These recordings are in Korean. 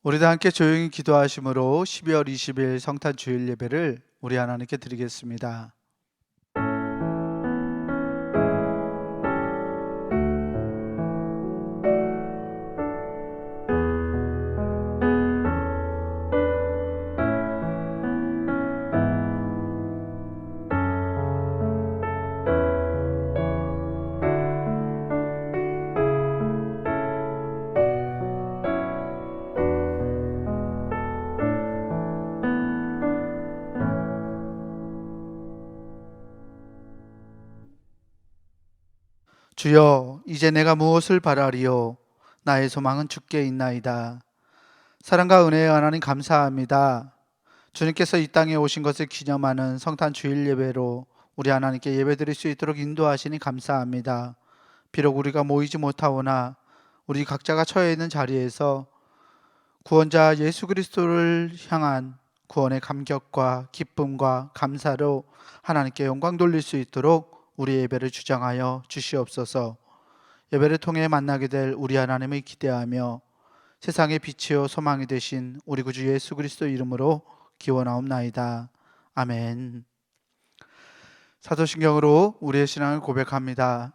우리도 함께 조용히 기도하심으로 12월 20일 성탄 주일 예배를 우리 하나님께 드리겠습니다. 주여, 이제 내가 무엇을 바라리요? 나의 소망은 주께 있나이다. 사랑과 은혜의 하나님 감사합니다. 주님께서 이 땅에 오신 것을 기념하는 성탄 주일 예배로 우리 하나님께 예배드릴 수 있도록 인도하시니 감사합니다. 비록 우리가 모이지 못하오나 우리 각자가 처해 있는 자리에서 구원자 예수 그리스도를 향한 구원의 감격과 기쁨과 감사로 하나님께 영광 돌릴 수 있도록 우리 예배를 주장하여 주시옵소서. 예배를 통해 만나게 될 우리 하나님을 기대하며 세상의 빛이요 소망이 되신 우리 구주 예수 그리스도 이름으로 기원하옵나이다. 아멘. 사도신경으로 우리의 신앙을 고백합니다.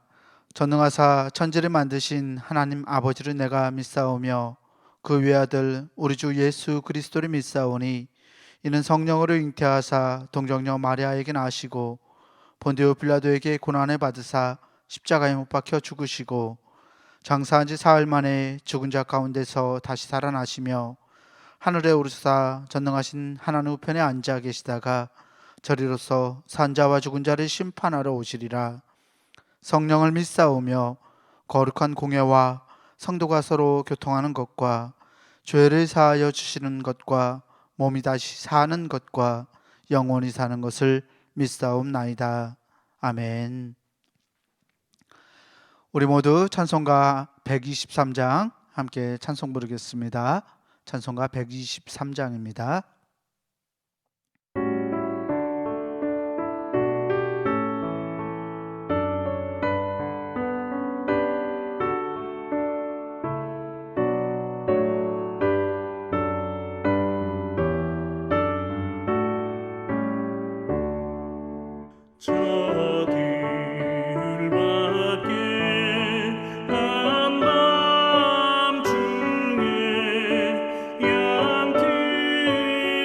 전능하사 천지를 만드신 하나님 아버지를 내가 믿사오며 그 외아들 우리 주 예수 그리스도를 믿사오니 이는 성령으로 잉태하사 동정녀 마리아에게 나시고 본디오 빌라도에게 고난을 받으사 십자가에 못 박혀 죽으시고 장사한 지 사흘 만에 죽은 자 가운데서 다시 살아나시며 하늘에 오르사 전능하신 하나님 우편에 앉아 계시다가 저리로서 산자와 죽은 자를 심판하러 오시리라. 성령을 믿사오며 거룩한 공예와 성도가 서로 교통하는 것과 죄를 사하여 주시는 것과 몸이 다시 사는 것과 영원히 사는 것을 믿사옵나이다. 아멘. 우리 모두 찬송가 123장 함께 찬송 부르겠습니다. 찬송가 123장입니다. 저 들밖에 한밤중에 양들이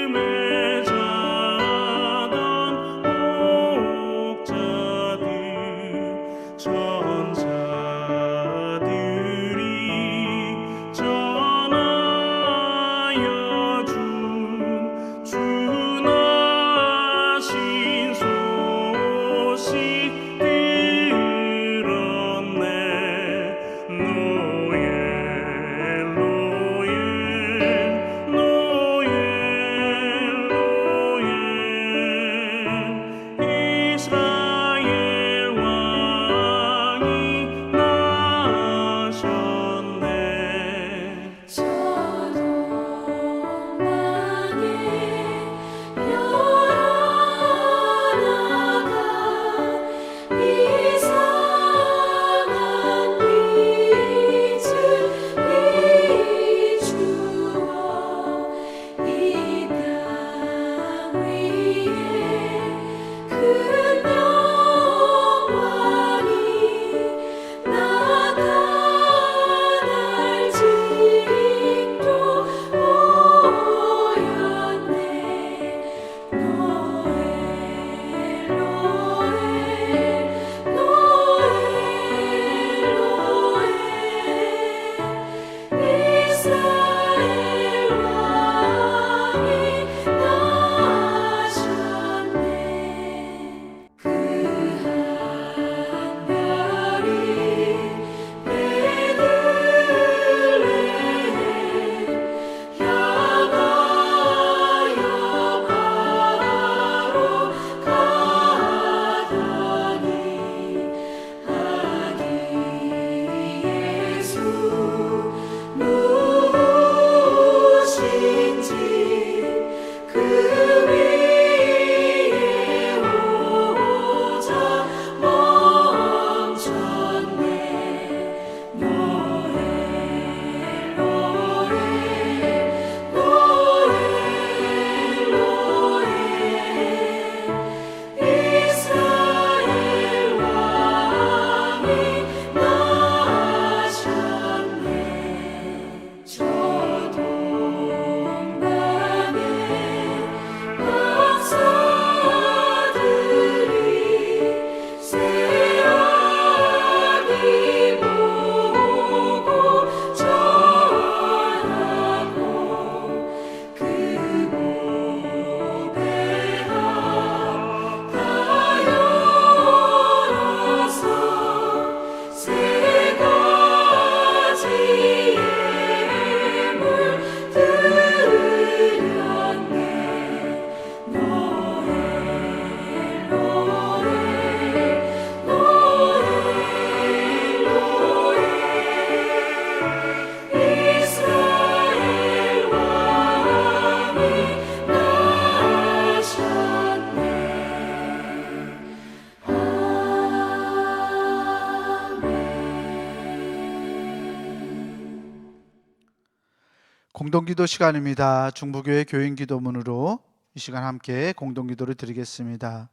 공동기도 시간입니다. 중부교회 교인기도문으로 이 시간 함께 공동기도를 드리겠습니다.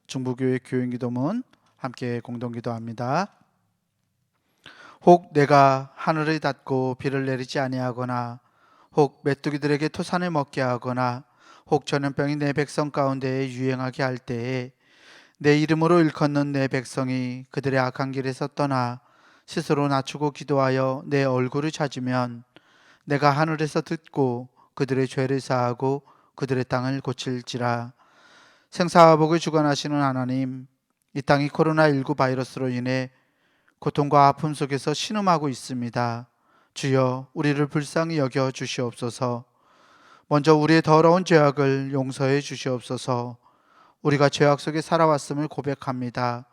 중부교회 교인기도문 함께 공동기도합니다. 혹 내가 하늘을 닫고 비를 내리지 아니하거나 혹 메뚜기들에게 토산을 먹게 하거나 혹 전염병이 내 백성 가운데에 유행하게 할 때에 내 이름으로 일컫는 내 백성이 그들의 악한 길에서 떠나 스스로 낮추고 기도하여 내 얼굴을 찾으면 내가 하늘에서 듣고 그들의 죄를 사하고 그들의 땅을 고칠지라. 생사와 복을 주관하시는 하나님, 이 땅이 코로나19 바이러스로 인해 고통과 아픔 속에서 신음하고 있습니다. 주여, 우리를 불쌍히 여겨 주시옵소서. 먼저 우리의 더러운 죄악을 용서해 주시옵소서. 우리가 죄악 속에 살아왔음을 고백합니다.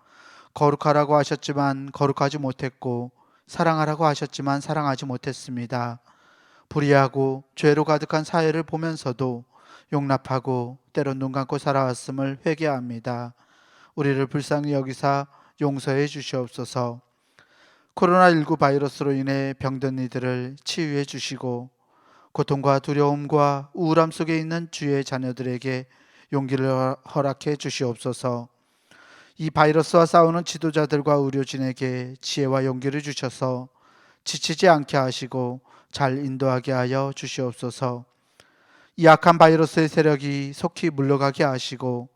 거룩하라고 하셨지만 거룩하지 못했고, 사랑하라고 하셨지만 사랑하지 못했습니다. 불의하고 죄로 가득한 사회를 보면서도 용납하고 때론 눈 감고 살아왔음을 회개합니다. 우리를 불쌍히 여기사 용서해 주시옵소서. 코로나19 바이러스로 인해 병든 이들을 치유해 주시고 고통과 두려움과 우울함 속에 있는 주의 자녀들에게 용기를 허락해 주시옵소서. 이 바이러스와 싸우는 지도자들과 의료진에게 지혜와 용기를 주셔서 지치지 않게 하시고 잘 인도하게 하여 주시옵소서. 이 악한 바이러스의 세력이 속히 물러가게 하시고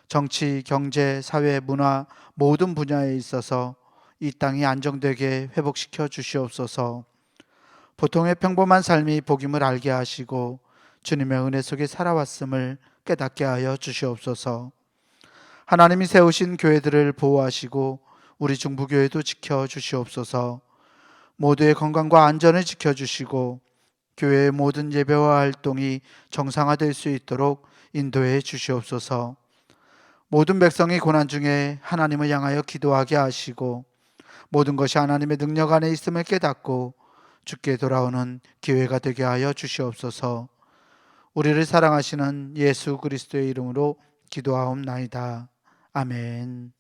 정치, 경제, 사회, 문화 모든 분야에 있어서 이 땅이 안정되게 회복시켜 주시옵소서. 보통의 평범한 삶이 복임을 알게 하시고 주님의 은혜 속에 살아왔음을 깨닫게 하여 주시옵소서. 하나님이 세우신 교회들을 보호하시고 우리 중부교회도 지켜 주시옵소서. 모두의 건강과 안전을 지켜주시고 교회의 모든 예배와 활동이 정상화될 수 있도록 인도해 주시옵소서. 모든 백성이 고난 중에 하나님을 향하여 기도하게 하시고 모든 것이 하나님의 능력 안에 있음을 깨닫고 주께 돌아오는 기회가 되게 하여 주시옵소서. 우리를 사랑하시는 예수 그리스도의 이름으로 기도하옵나이다. 아멘.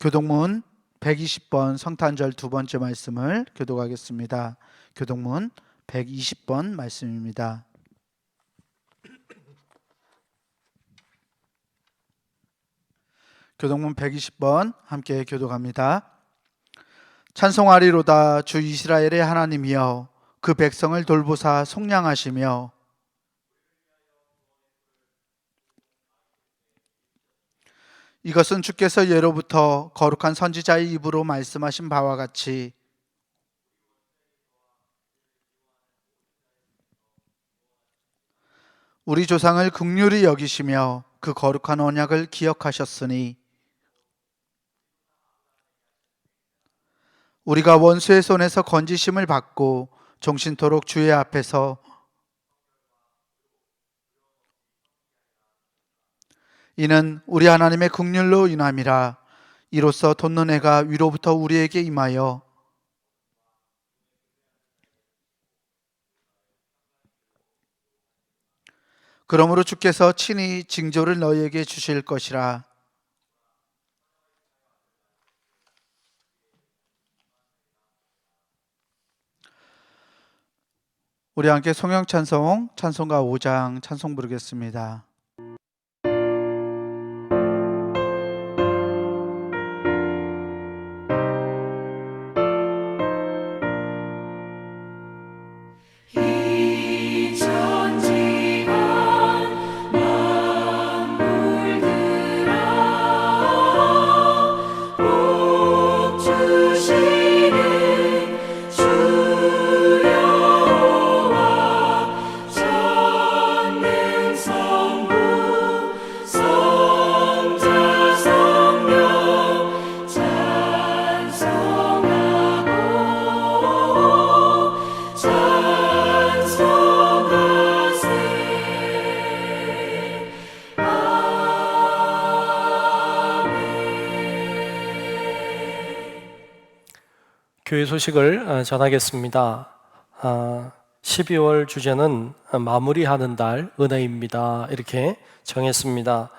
교동문 120번 성탄절 두 번째 말씀을 교독하겠습니다. 교동문 120번 말씀입니다. 교동문 120번 함께 교독합니다. 찬송하리로다 주 이스라엘의 하나님이여 그 백성을 돌보사 속량하시며 이것은 주께서 예로부터 거룩한 선지자의 입으로 말씀하신 바와 같이 우리 조상을 긍휼히 여기시며 그 거룩한 언약을 기억하셨으니 우리가 원수의 손에서 건지심을 받고 종신토록 주의 앞에서 이는 우리 하나님의 긍휼로 인함이라. 이로써 돋는 해가 위로부터 우리에게 임하여 그러므로 주께서 친히 징조를 너희에게 주실 것이라. 우리 함께 성령찬송 찬송가 5장 찬송 부르겠습니다. 교회 소식을 전하겠습니다. 12월 주제는 마무리하는 달 은혜입니다. 이렇게 정했습니다.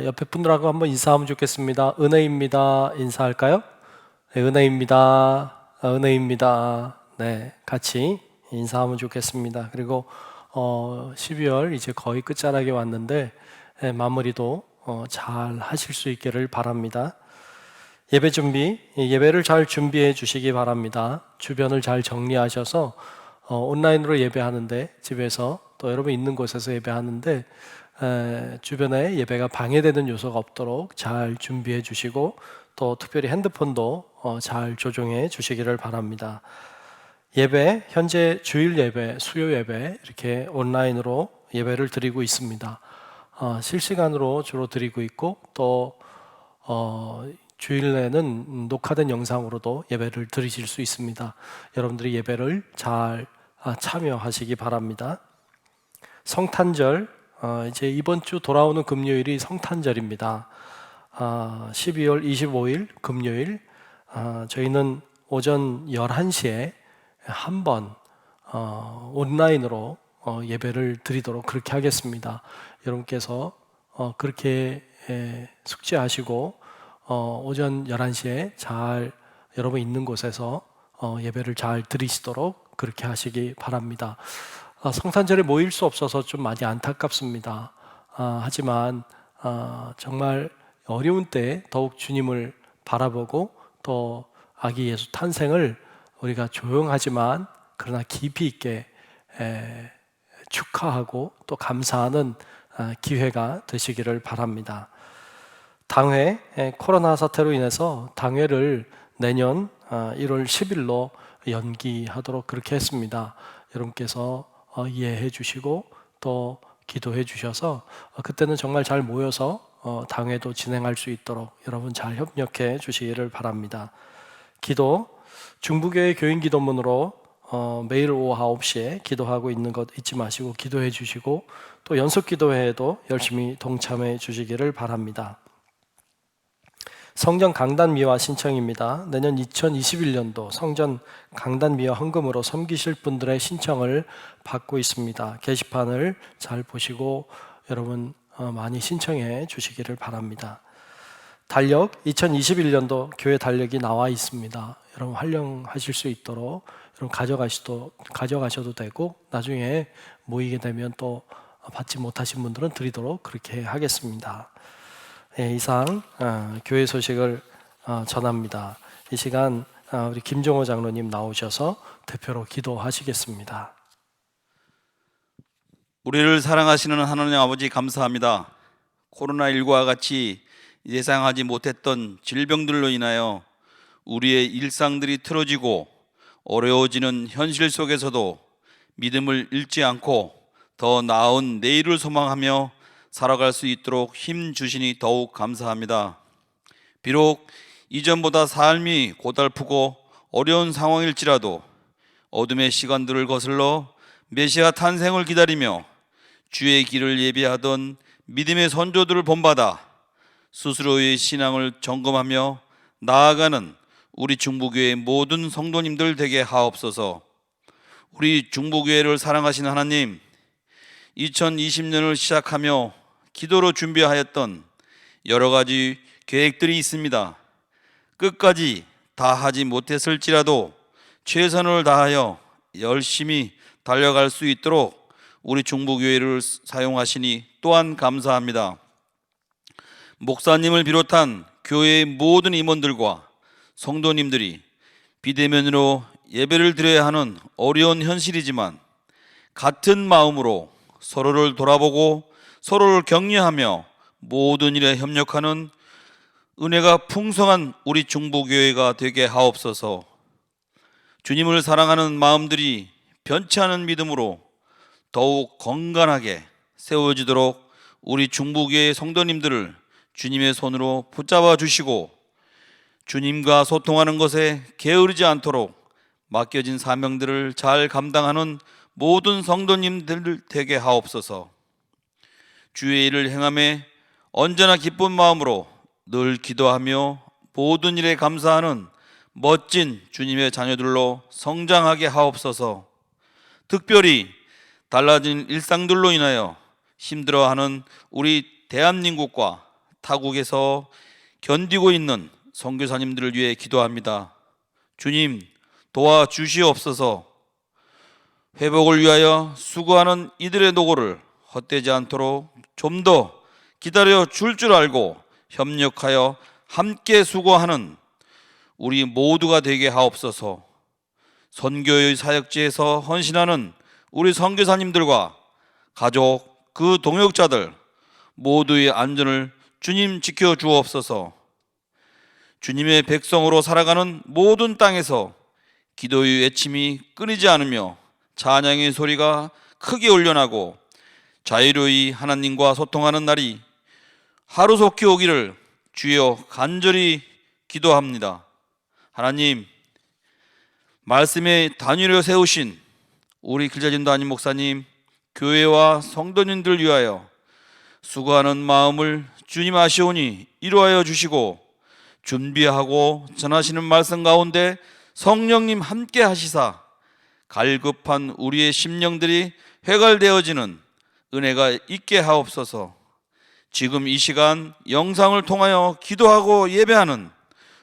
옆에 분들하고 한번 인사하면 좋겠습니다. 은혜입니다. 인사할까요? 네, 은혜입니다. 은혜입니다. 네, 같이 인사하면 좋겠습니다. 그리고 12월 이제 거의 끝자락에 왔는데 마무리도 잘 하실 수 있기를 바랍니다. 예배 준비, 예배를 잘 준비해 주시기 바랍니다. 주변을 잘 정리하셔서 온라인으로 예배하는데 집에서 또 여러분 있는 곳에서 예배하는데 주변에 예배가 방해되는 요소가 없도록 잘 준비해 주시고 또 특별히 핸드폰도 잘 조정해 주시기를 바랍니다. 예배, 현재 주일 예배, 수요 예배 이렇게 온라인으로 예배를 드리고 있습니다. 실시간으로 주로 드리고 있고 또 주일에는 녹화된 영상으로도 예배를 드리실 수 있습니다. 여러분들이 예배를 잘 참여하시기 바랍니다. 성탄절, 이제 이번 주 돌아오는 금요일이 성탄절입니다. 12월 25일 금요일 저희는 오전 11시에 한번 온라인으로 예배를 드리도록 그렇게 하겠습니다. 여러분께서 그렇게 숙지하시고 오전 11시에 잘 여러분 있는 곳에서 예배를 잘 드리시도록 그렇게 하시기 바랍니다. 성탄절에 모일 수 없어서 좀 많이 안타깝습니다. 하지만 정말 어려운 때 더욱 주님을 바라보고 또 아기 예수 탄생을 우리가 조용하지만 그러나 깊이 있게 축하하고 또 감사하는 기회가 되시기를 바랍니다. 당회, 코로나 사태로 인해서 당회를 내년 1월 10일로 연기하도록 그렇게 했습니다. 여러분께서 이해해 주시고 또 기도해 주셔서 그때는 정말 잘 모여서 당회도 진행할 수 있도록 여러분 잘 협력해 주시기를 바랍니다. 기도, 중부교회 교인 기도문으로 매일 오후 9시에 기도하고 있는 것 잊지 마시고 기도해 주시고 또 연속 기도회에도 열심히 동참해 주시기를 바랍니다. 성전 강단 미화 신청입니다. 내년 2021년도 성전 강단 미화 헌금으로 섬기실 분들의 신청을 받고 있습니다. 게시판을 잘 보시고 여러분 많이 신청해 주시기를 바랍니다. 달력, 2021년도 교회 달력이 나와 있습니다. 여러분 활용하실 수 있도록 여러분 가져가셔도 되고 나중에 모이게 되면 또 받지 못하신 분들은 드리도록 그렇게 하겠습니다. 이상 교회 소식을 전합니다. 이 시간 우리 김종호 장로님 나오셔서 대표로 기도하시겠습니다. 우리를 사랑하시는 하나님 아버지 감사합니다. 코로나19와 같이 예상하지 못했던 질병들로 인하여 우리의 일상들이 틀어지고 어려워지는 현실 속에서도 믿음을 잃지 않고 더 나은 내일을 소망하며 살아갈 수 있도록 힘 주시니 더욱 감사합니다. 비록 이전보다 삶이 고달프고 어려운 상황일지라도 어둠의 시간들을 거슬러 메시아 탄생을 기다리며 주의 길을 예비하던 믿음의 선조들을 본받아 스스로의 신앙을 점검하며 나아가는 우리 중부교회 모든 성도님들 되게 하옵소서. 우리 중부교회를 사랑하시는 하나님, 2020년을 시작하며 기도로 준비하였던 여러 가지 계획들이 있습니다. 끝까지 다 하지 못했을지라도 최선을 다하여 열심히 달려갈 수 있도록 우리 중부교회를 사용하시니 또한 감사합니다. 목사님을 비롯한 교회의 모든 임원들과 성도님들이 비대면으로 예배를 드려야 하는 어려운 현실이지만 같은 마음으로 서로를 돌아보고 서로를 격려하며 모든 일에 협력하는 은혜가 풍성한 우리 중부교회가 되게 하옵소서. 주님을 사랑하는 마음들이 변치 않은 믿음으로 더욱 건강하게 세워지도록 우리 중부교회 성도님들을 주님의 손으로 붙잡아 주시고 주님과 소통하는 것에 게으르지 않도록 맡겨진 사명들을 잘 감당하는 모든 성도님들 되게 하옵소서. 주의 일을 행함에 언제나 기쁜 마음으로 늘 기도하며 모든 일에 감사하는 멋진 주님의 자녀들로 성장하게 하옵소서. 특별히 달라진 일상들로 인하여 힘들어하는 우리 대한민국과 타국에서 견디고 있는 선교사님들을 위해 기도합니다. 주님 도와주시옵소서. 회복을 위하여 수고하는 이들의 노고를 헛되지 않도록 좀 더 기다려 줄 알고 협력하여 함께 수고하는 우리 모두가 되게 하옵소서. 선교의 사역지에서 헌신하는 우리 선교사님들과 가족, 그 동역자들 모두의 안전을 주님 지켜 주옵소서. 주님의 백성으로 살아가는 모든 땅에서 기도의 외침이 끊이지 않으며 찬양의 소리가 크게 울려나고 자유로이 하나님과 소통하는 날이 하루속히 오기를 주여 간절히 기도합니다. 하나님, 말씀에 단위로 세우신 우리 길자진 담임 목사님, 교회와 성도님들 위하여 수고하는 마음을 주님 아시오니 이루하여 주시고, 준비하고 전하시는 말씀 가운데 성령님 함께 하시사 갈급한 우리의 심령들이 회갈되어지는 은혜가 있게 하옵소서. 지금 이 시간 영상을 통하여 기도하고 예배하는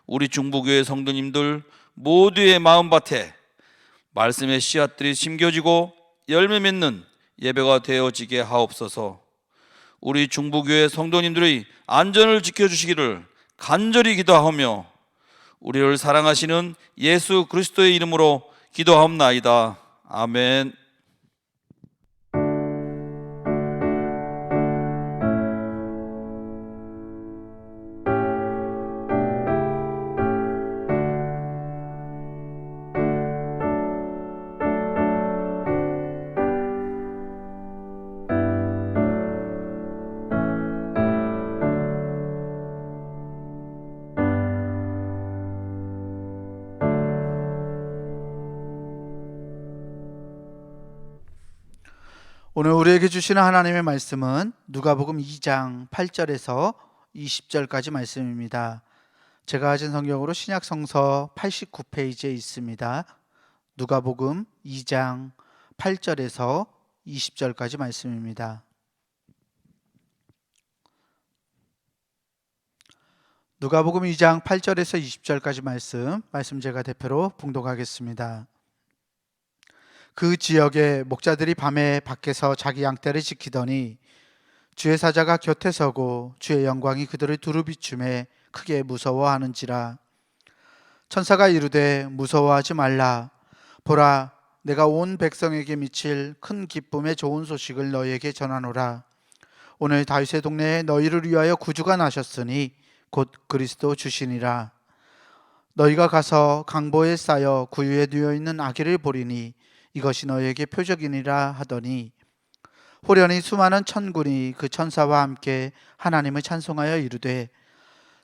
우리 중부교회 성도님들 모두의 마음밭에 말씀의 씨앗들이 심겨지고 열매 맺는 예배가 되어지게 하옵소서. 우리 중부교회 성도님들의 안전을 지켜주시기를 간절히 기도하며 우리를 사랑하시는 예수 그리스도의 이름으로 기도하옵나이다. 아멘. 오늘 우리에게 주시는 하나님의 말씀은 누가복음 2장 8절에서 20절까지 말씀입니다. 제가 가진 성경으로 신약 성서 89페이지에 있습니다. 누가복음 2장 8절에서 20절까지 말씀입니다. 누가복음 2장 8절에서 20절까지 말씀 제가 대표로 봉독하겠습니다. 그 지역의 목자들이 밤에 밖에서 자기 양떼를 지키더니 주의 사자가 곁에 서고 주의 영광이 그들을 두루 비춤에 크게 무서워하는지라. 천사가 이르되 무서워하지 말라. 보라, 내가 온 백성에게 미칠 큰 기쁨의 좋은 소식을 너희에게 전하노라. 오늘 다윗의 동네에 너희를 위하여 구주가 나셨으니 곧 그리스도 주시니라. 너희가 가서 강보에 쌓여 구유에 누워있는 아기를 보리니 이것이 너희에게 표적이니라 하더니, 호련히 수많은 천군이 그 천사와 함께 하나님을 찬송하여 이르되,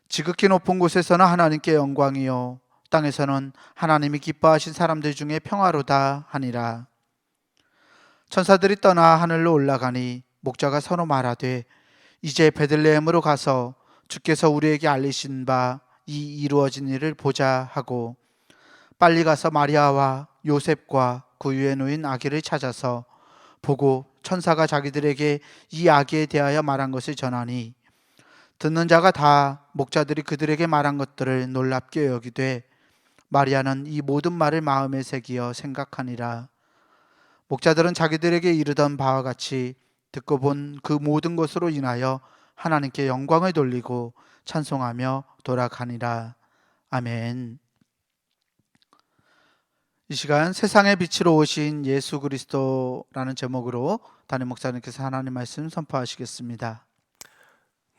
지극히 높은 곳에서는 하나님께 영광이요 땅에서는 하나님이 기뻐하신 사람들 중에 평화로다 하니라. 천사들이 떠나 하늘로 올라가니 목자가 서로 말하되, 이제 베들레헴으로 가서 주께서 우리에게 알리신 바 이 이루어진 일을 보자 하고, 빨리 가서 마리아와 요셉과 구유에 놓인 아기를 찾아서 보고 천사가 자기들에게 이 아기에 대하여 말한 것을 전하니, 듣는 자가 다 목자들이 그들에게 말한 것들을 놀랍게 여기되 마리아는 이 모든 말을 마음에 새기어 생각하니라. 목자들은 자기들에게 이르던 바와 같이 듣고 본 그 모든 것으로 인하여 하나님께 영광을 돌리고 찬송하며 돌아가니라. 아멘. 이 시간 세상의 빛으로 오신 예수 그리스도라는 제목으로 담임 목사님께서 하나님 말씀 선포하시겠습니다.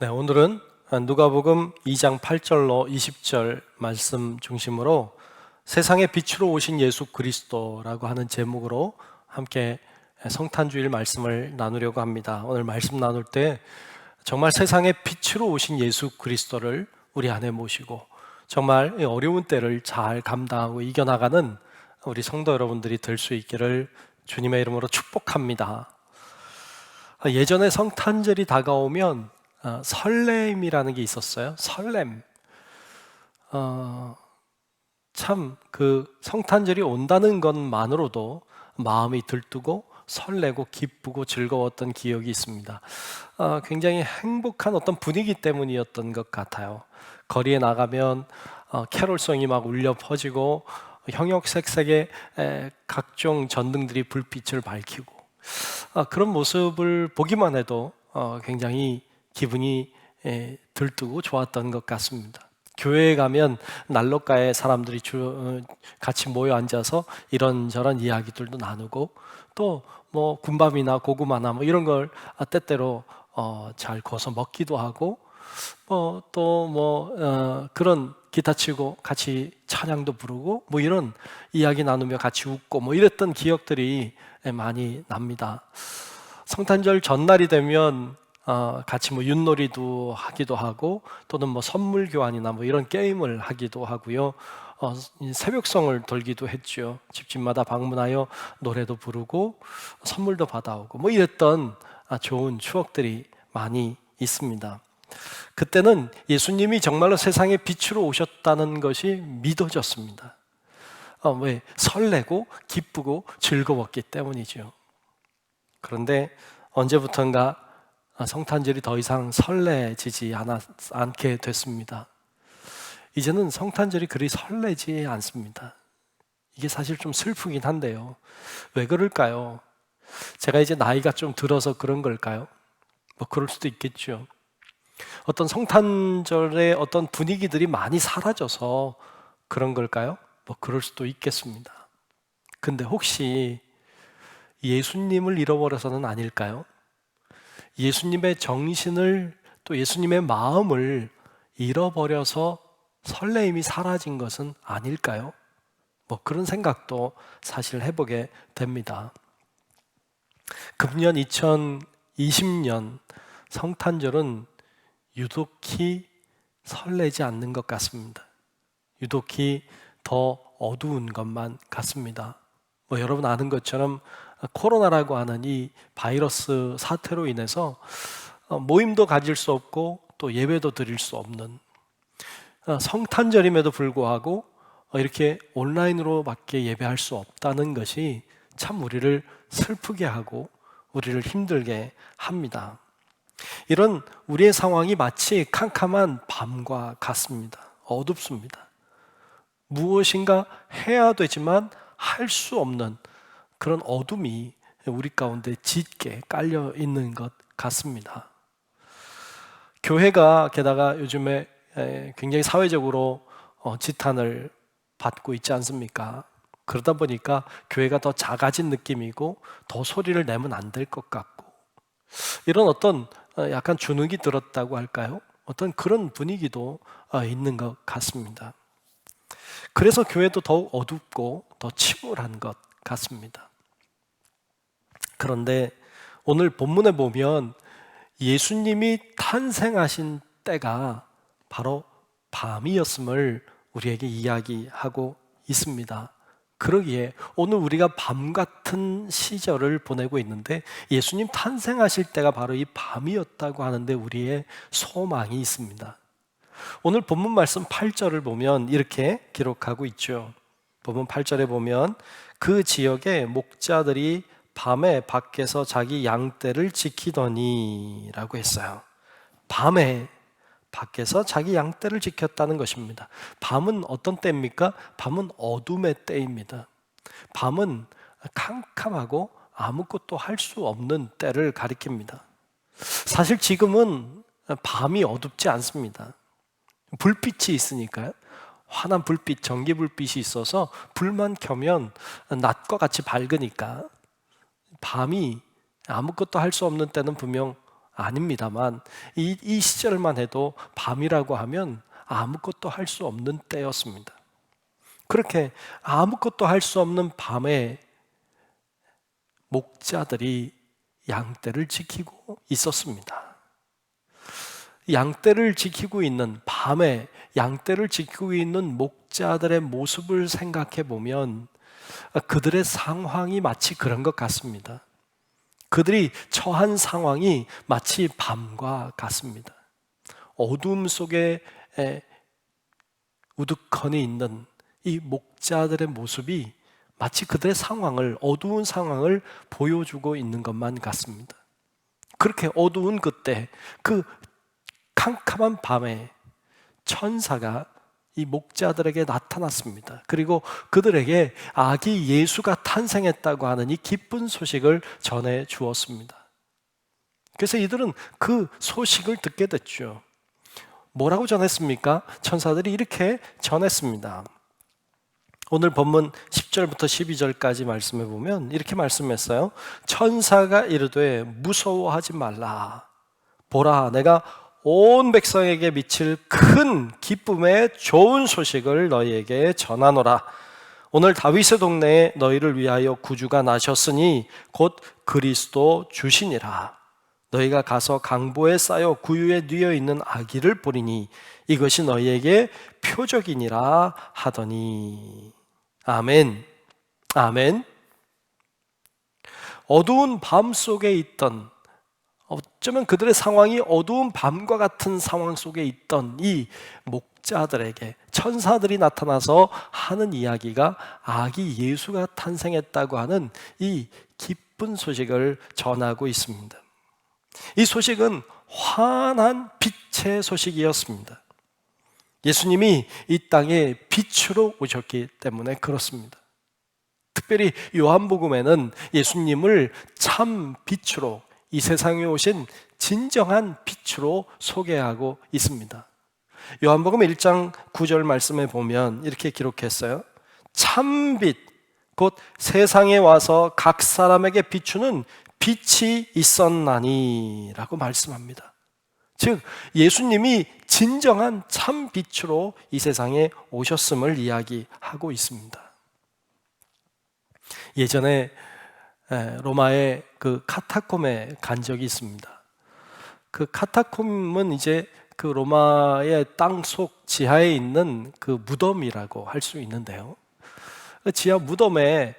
네, 오늘은 누가복음 2장 8절로 20절 말씀 중심으로 세상의 빛으로 오신 예수 그리스도라고 하는 제목으로 함께 성탄주일 말씀을 나누려고 합니다. 오늘 말씀 나눌 때 정말 세상의 빛으로 오신 예수 그리스도를 우리 안에 모시고 정말 어려운 때를 잘 감당하고 이겨나가는 우리 성도 여러분들이 될 수 있기를 주님의 이름으로 축복합니다. 예전에 성탄절이 다가오면 설렘이라는 게 있었어요. 설렘. 참 그 성탄절이 온다는 것만으로도 마음이 들뜨고 설레고 기쁘고 즐거웠던 기억이 있습니다. 굉장히 행복한 어떤 분위기 때문이었던 것 같아요. 거리에 나가면 캐롤송이 막 울려 퍼지고 형형색색의 각종 전등들이 불빛을 밝히고 그런 모습을 보기만 해도 굉장히 기분이 들뜨고 좋았던 것 같습니다. 교회에 가면 난로가에 사람들이 같이 모여 앉아서 이런저런 이야기들도 나누고 또 뭐 군밤이나 고구마나 뭐 이런 걸 때때로 잘 구워서 먹기도 하고 그런 기타 치고 같이 찬양도 부르고 뭐 이런 이야기 나누며 같이 웃고 뭐 이랬던 기억들이 많이 납니다. 성탄절 전날이 되면 같이 뭐 윷놀이도 하기도 하고 또는 뭐 선물 교환이나 뭐 이런 게임을 하기도 하고요. 새벽성을 돌기도 했죠. 집집마다 방문하여 노래도 부르고 선물도 받아오고 뭐 이랬던 좋은 추억들이 많이 있습니다. 그때는 예수님이 정말로 세상의 빛으로 오셨다는 것이 믿어졌습니다. 왜? 설레고 기쁘고 즐거웠기 때문이죠. 그런데 언제부턴가 성탄절이 더 이상 설레지지 않게 됐습니다. 이제는 성탄절이 그리 설레지 않습니다. 이게 사실 좀 슬프긴 한데요. 왜 그럴까요? 제가 이제 나이가 좀 들어서 그런 걸까요? 뭐 그럴 수도 있겠죠. 어떤 성탄절의 어떤 분위기들이 많이 사라져서 그런 걸까요? 뭐 그럴 수도 있겠습니다. 근데 혹시 예수님을 잃어버려서는 아닐까요? 예수님의 정신을 또 예수님의 마음을 잃어버려서 설레임이 사라진 것은 아닐까요? 뭐 그런 생각도 사실 해보게 됩니다. 금년 2020년 성탄절은 유독히 설레지 않는 것 같습니다. 유독히 더 어두운 것만 같습니다. 뭐 여러분 아는 것처럼 코로나라고 하는 이 바이러스 사태로 인해서 모임도 가질 수 없고 또 예배도 드릴 수 없는 성탄절임에도 불구하고 이렇게 온라인으로밖에 예배할 수 없다는 것이 참 우리를 슬프게 하고 우리를 힘들게 합니다. 이런 우리의 상황이 마치 캄캄한 밤과 같습니다. 어둡습니다. 무엇인가 해야 되지만 할 수 없는 그런 어둠이 우리 가운데 짙게 깔려 있는 것 같습니다. 교회가 게다가 요즘에 굉장히 사회적으로 지탄을 받고 있지 않습니까? 그러다 보니까 교회가 더 작아진 느낌이고 더 소리를 내면 안 될 것 같고 이런 어떤 약간 주눅이 들었다고 할까요? 어떤 그런 분위기도 있는 것 같습니다. 그래서 교회도 더욱 어둡고 더 침울한 것 같습니다. 그런데 오늘 본문에 보면 예수님이 탄생하신 때가 바로 밤이었음을 우리에게 이야기하고 있습니다. 그러기에 오늘 우리가 밤 같은 시절을 보내고 있는데 예수님 탄생하실 때가 바로 이 밤이었다고 하는데 우리의 소망이 있습니다. 오늘 본문 말씀 8절을 보면 이렇게 기록하고 있죠. 본문 8절에 보면 그 지역의 목자들이 밤에 밖에서 자기 양떼를 지키더니 라고 했어요. 밤에 밖에서 자기 양떼를 지켰다는 것입니다. 밤은 어떤 때입니까? 밤은 어둠의 때입니다. 밤은 캄캄하고 아무것도 할 수 없는 때를 가리킵니다. 사실 지금은 밤이 어둡지 않습니다. 불빛이 있으니까요. 환한 불빛, 전기 불빛이 있어서 불만 켜면 낮과 같이 밝으니까 밤이 아무것도 할 수 없는 때는 분명 아닙니다만 이 시절만 해도 밤이라고 하면 아무것도 할 수 없는 때였습니다. 그렇게 아무것도 할 수 없는 밤에 목자들이 양떼를 지키고 있었습니다. 양떼를 지키고 있는 밤에 양떼를 지키고 있는 목자들의 모습을 생각해 보면 그들의 상황이 마치 그런 것 같습니다. 그들이 처한 상황이 마치 밤과 같습니다. 어둠 속에 우두커니 있는 이 목자들의 모습이 마치 그들의 상황을, 어두운 상황을 보여주고 있는 것만 같습니다. 그렇게 어두운 그때, 그 캄캄한 밤에 천사가 이 목자들에게 나타났습니다. 그리고 그들에게 아기 예수가 탄생했다고 하는 이 기쁜 소식을 전해 주었습니다. 그래서 이들은 그 소식을 듣게 됐죠. 뭐라고 전했습니까? 천사들이 이렇게 전했습니다. 오늘 본문 10절부터 12절까지 말씀해 보면 이렇게 말씀했어요. 천사가 이르되 무서워하지 말라. 보라, 내가 온 백성에게 미칠 큰 기쁨의 좋은 소식을 너희에게 전하노라. 오늘 다윗의 동네에 너희를 위하여 구주가 나셨으니 곧 그리스도 주시니라. 너희가 가서 강보에 쌓여 구유에 뉘어 있는 아기를 보리니 이것이 너희에게 표적이니라 하더니. 아멘. 아멘. 어두운 밤 속에 있던, 어쩌면 그들의 상황이 어두운 밤과 같은 상황 속에 있던 이 목자들에게 천사들이 나타나서 하는 이야기가 아기 예수가 탄생했다고 하는 이 기쁜 소식을 전하고 있습니다. 이 소식은 환한 빛의 소식이었습니다. 예수님이 이 땅에 빛으로 오셨기 때문에 그렇습니다. 특별히 요한복음에는 예수님을 참 빛으로, 이 세상에 오신 진정한 빛으로 소개하고 있습니다. 요한복음 1장 9절 말씀에 보면 이렇게 기록했어요. 참빛, 곧 세상에 와서 각 사람에게 비추는 빛이 있었나니 라고 말씀합니다. 즉 예수님이 진정한 참빛으로 이 세상에 오셨음을 이야기하고 있습니다. 예전에 로마의 그 카타콤에 간 적이 있습니다. 그 카타콤은 이제 그 로마의 땅속 지하에 있는 그 무덤이라고 할 수 있는데요. 그 지하 무덤에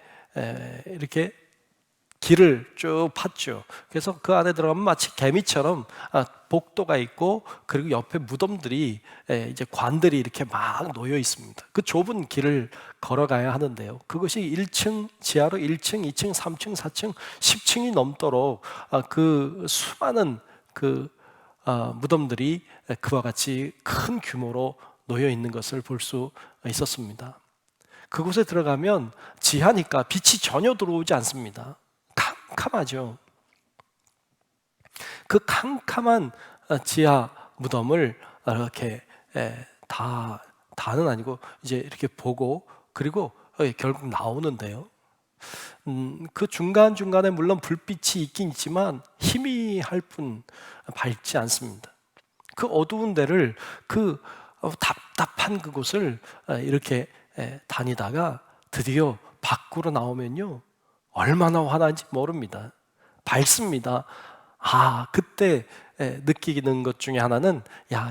이렇게 길을 쭉 팠죠. 그래서 그 안에 들어가면 마치 개미처럼 복도가 있고, 그리고 옆에 무덤들이 이제 관들이 이렇게 막 놓여 있습니다. 그 좁은 길을 걸어가야 하는데요. 그것이 1층 지하로 1층, 2층, 3층, 4층, 10층이 넘도록 그 수많은 그 무덤들이 그와 같이 큰 규모로 놓여 있는 것을 볼 수 있었습니다. 그곳에 들어가면 지하니까 빛이 전혀 들어오지 않습니다. 캄캄하죠. 그 캄캄한 지하 무덤을 이렇게 다는 아니고 이제 이렇게 보고, 그리고 결국 나오는데요. 그 중간중간에 물론 불빛이 있긴 있지만 희미할 뿐 밝지 않습니다. 그 어두운 데를, 그 답답한 그곳을 이렇게 다니다가 드디어 밖으로 나오면요, 얼마나 환한지 모릅니다. 밝습니다. 그때 느끼는 것 중에 하나는,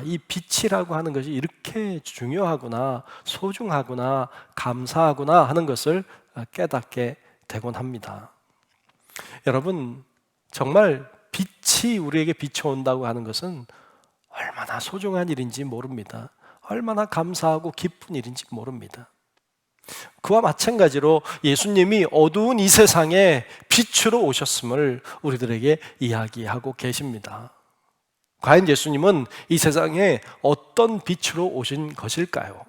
이 빛이라고 하는 것이 이렇게 중요하구나, 소중하구나, 감사하구나 하는 것을 깨닫게 되곤 합니다. 여러분, 정말 빛이 우리에게 비춰온다고 하는 것은 얼마나 소중한 일인지 모릅니다. 얼마나 감사하고 기쁜 일인지 모릅니다. 그와 마찬가지로 예수님이 어두운 이 세상에 빛으로 오셨음을 우리들에게 이야기하고 계십니다. 과연 예수님은 이 세상에 어떤 빛으로 오신 것일까요?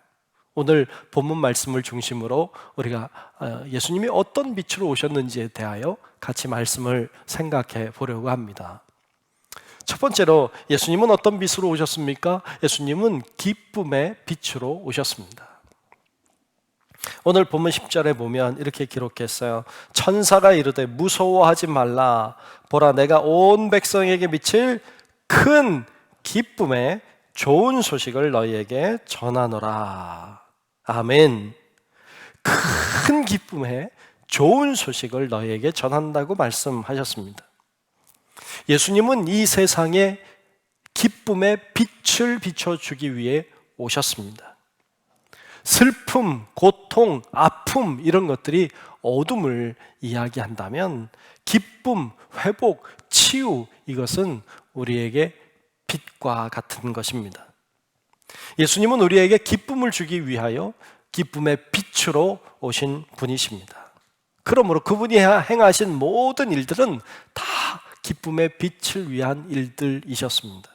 오늘 본문 말씀을 중심으로 우리가 예수님이 어떤 빛으로 오셨는지에 대하여 같이 말씀을 생각해 보려고 합니다. 첫 번째로, 예수님은 어떤 빛으로 오셨습니까? 예수님은 기쁨의 빛으로 오셨습니다. 오늘 본문 10절에 보면 이렇게 기록했어요. 천사가 이르되 무서워하지 말라. 보라, 내가 온 백성에게 미칠 큰 기쁨의 좋은 소식을 너희에게 전하노라. 아멘. 큰 기쁨의 좋은 소식을 너희에게 전한다고 말씀하셨습니다. 예수님은 이 세상에 기쁨의 빛을 비춰주기 위해 오셨습니다. 슬픔, 고통, 아픔 이런 것들이 어둠을 이야기한다면, 기쁨, 회복, 치유, 이것은 우리에게 빛과 같은 것입니다. 예수님은 우리에게 기쁨을 주기 위하여 기쁨의 빛으로 오신 분이십니다. 그러므로 그분이 행하신 모든 일들은 다 기쁨의 빛을 위한 일들이셨습니다.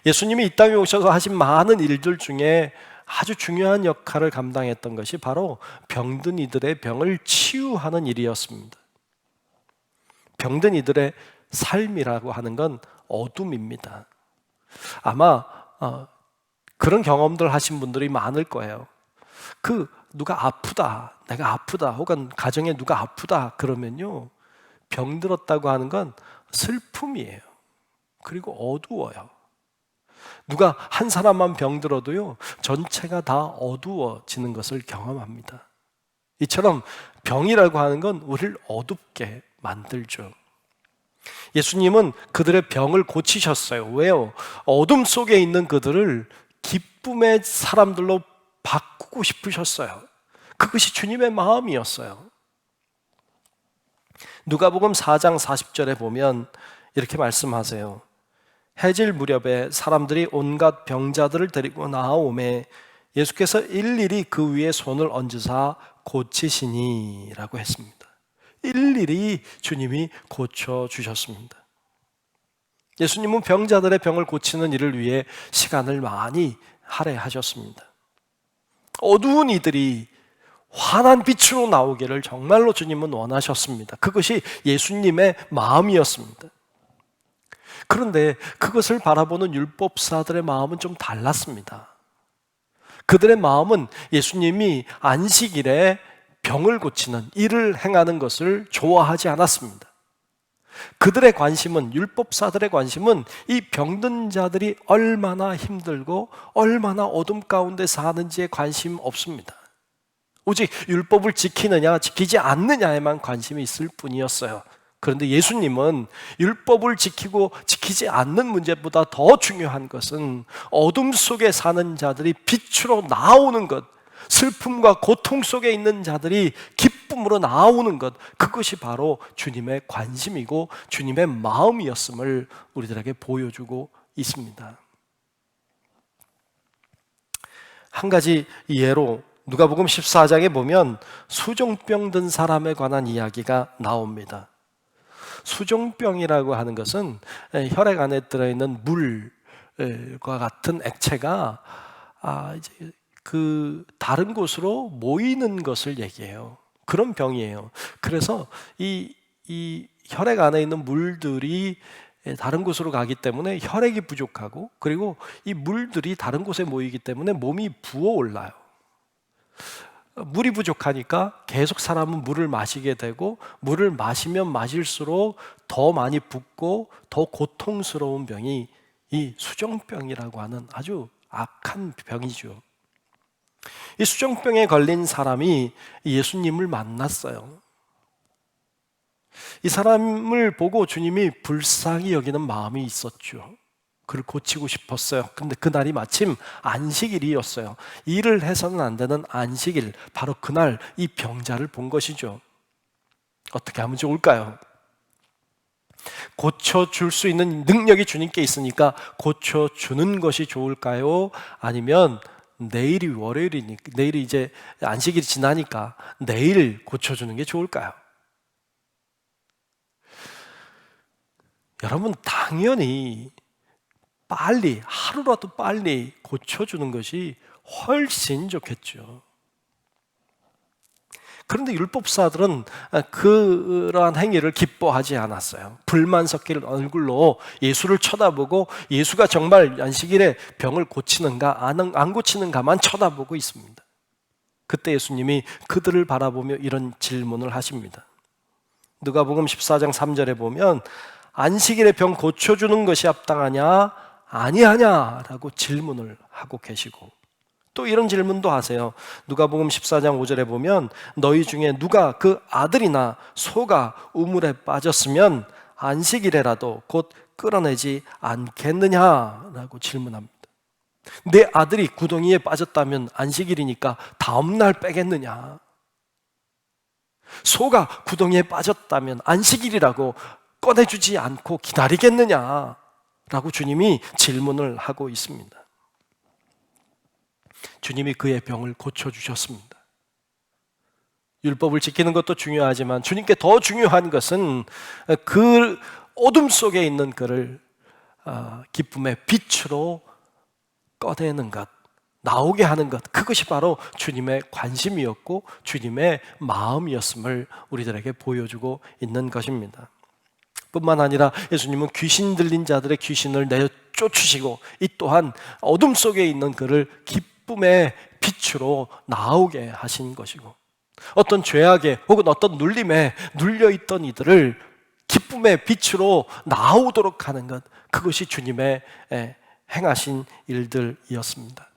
예수님이 이 땅에 오셔서 하신 많은 일들 중에 아주 중요한 역할을 감당했던 것이 바로 병든 이들의 병을 치유하는 일이었습니다. 병든 이들의 삶이라고 하는 건 어둠입니다. 아마 그런 경험들 하신 분들이 많을 거예요. 누가 아프다, 내가 아프다, 혹은 가정에 누가 아프다 그러면요, 병들었다고 하는 건 슬픔이에요. 그리고 어두워요. 누가 한 사람만 병들어도요, 전체가 다 어두워지는 것을 경험합니다. 이처럼 병이라고 하는 건 우리를 어둡게 만들죠. 예수님은 그들의 병을 고치셨어요. 왜요? 어둠 속에 있는 그들을 기쁨의 사람들로 바꾸고 싶으셨어요. 그것이 주님의 마음이었어요. 누가복음 4장 40절에 보면 이렇게 말씀하세요. 해질 무렵에 사람들이 온갖 병자들을 데리고 나아오매 예수께서 일일이 그 위에 손을 얹으사 고치시니 라고 했습니다. 일일이 주님이 고쳐주셨습니다. 예수님은 병자들의 병을 고치는 일을 위해 시간을 많이 할애하셨습니다. 어두운 이들이 환한 빛으로 나오기를 정말로 주님은 원하셨습니다. 그것이 예수님의 마음이었습니다. 그런데 그것을 바라보는 율법사들의 마음은 좀 달랐습니다. 그들의 마음은 예수님이 안식일에 병을 고치는 일을 행하는 것을 좋아하지 않았습니다. 그들의 관심은, 율법사들의 관심은 이 병든 자들이 얼마나 힘들고 얼마나 어둠 가운데 사는지에 관심 없습니다. 오직 율법을 지키느냐 지키지 않느냐에만 관심이 있을 뿐이었어요. 그런데 예수님은 율법을 지키고 지키지 않는 문제보다 더 중요한 것은 어둠 속에 사는 자들이 빛으로 나오는 것, 슬픔과 고통 속에 있는 자들이 기쁨으로 나오는 것, 그것이 바로 주님의 관심이고 주님의 마음이었음을 우리들에게 보여주고 있습니다. 한 가지 예로 누가복음 14장에 보면 수종병 든 사람에 관한 이야기가 나옵니다. 수종병이라고 하는 것은 혈액 안에 들어있는 물과 같은 액체가 이제 다른 곳으로 모이는 것을 얘기해요. 그런 병이에요. 그래서 이 혈액 안에 있는 물들이 다른 곳으로 가기 때문에 혈액이 부족하고, 그리고 이 물들이 다른 곳에 모이기 때문에 몸이 부어올라요. 물이 부족하니까 계속 사람은 물을 마시게 되고, 물을 마시면 마실수록 더 많이 붓고 더 고통스러운 병이 이 수종병이라고 하는 아주 악한 병이죠. 이 수종병에 걸린 사람이 예수님을 만났어요. 이 사람을 보고 주님이 불쌍히 여기는 마음이 있었죠. 그를 고치고 싶었어요. 근데 그날이 마침 안식일이었어요. 일을 해서는 안 되는 안식일, 바로 그날 이 병자를 본 것이죠. 어떻게 하면 좋을까요? 고쳐줄 수 있는 능력이 주님께 있으니까 고쳐주는 것이 좋을까요? 아니면 내일이 월요일이니까, 내일이 이제 안식일이 지나니까 내일 고쳐주는 게 좋을까요? 여러분, 당연히 빨리, 하루라도 빨리 고쳐주는 것이 훨씬 좋겠죠. 그런데 율법사들은 그러한 행위를 기뻐하지 않았어요. 불만 섞일 얼굴로 예수를 쳐다보고 예수가 정말 안식일에 병을 고치는가 안 고치는가만 쳐다보고 있습니다. 그때 예수님이 그들을 바라보며 이런 질문을 하십니다. 누가복음 14장 3절에 보면 안식일에 병 고쳐주는 것이 합당하냐 아니하냐 라고 질문을 하고 계시고, 또 이런 질문도 하세요. 누가복음 14장 5절에 보면 너희 중에 누가 그 아들이나 소가 우물에 빠졌으면 안식일에라도 곧 끌어내지 않겠느냐라고 질문합니다. 내 아들이 구덩이에 빠졌다면 안식일이니까 다음날 빼겠느냐? 소가 구덩이에 빠졌다면 안식일이라고 꺼내주지 않고 기다리겠느냐? 라고 주님이 질문을 하고 있습니다. 주님이 그의 병을 고쳐주셨습니다. 율법을 지키는 것도 중요하지만 주님께 더 중요한 것은 그 어둠 속에 있는 그를 기쁨의 빛으로 꺼내는 것, 나오게 하는 것, 그것이 바로 주님의 관심이었고 주님의 마음이었음을 우리들에게 보여주고 있는 것입니다. 뿐만 아니라 예수님은 귀신 들린 자들의 귀신을 내쫓으시고 이 또한 어둠 속에 있는 그를 기쁨의 빛으로 나오게 하신 것이고, 어떤 죄악에 혹은 어떤 눌림에 눌려있던 이들을 기쁨의 빛으로 나오도록 하는 것, 그것이 주님의 행하신 일들이었습니다.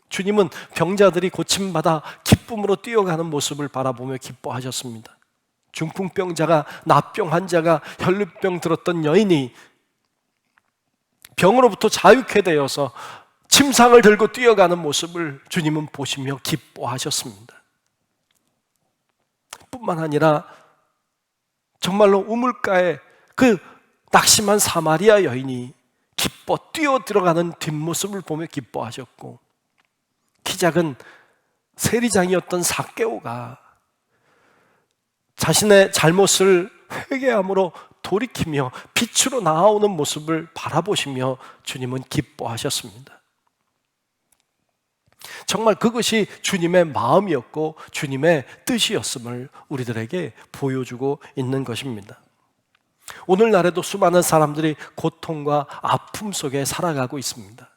주님은 병자들이 고침받아 기쁨으로 뛰어가는 모습을 바라보며 기뻐하셨습니다. 중풍병자가, 나병 환자가, 혈루병 들었던 여인이 병으로부터 자유케 되어서 침상을 들고 뛰어가는 모습을 주님은 보시며 기뻐하셨습니다. 뿐만 아니라 정말로 우물가에 그 낙심한 사마리아 여인이 기뻐 뛰어 들어가는 뒷모습을 보며 기뻐하셨고, 키 작은 세리장이었던 삭개오가 자신의 잘못을 회개함으로 돌이키며 빛으로 나아오는 모습을 바라보시며 주님은 기뻐하셨습니다. 정말 그것이 주님의 마음이었고 주님의 뜻이었음을 우리들에게 보여주고 있는 것입니다. 오늘날에도 수많은 사람들이 고통과 아픔 속에 살아가고 있습니다.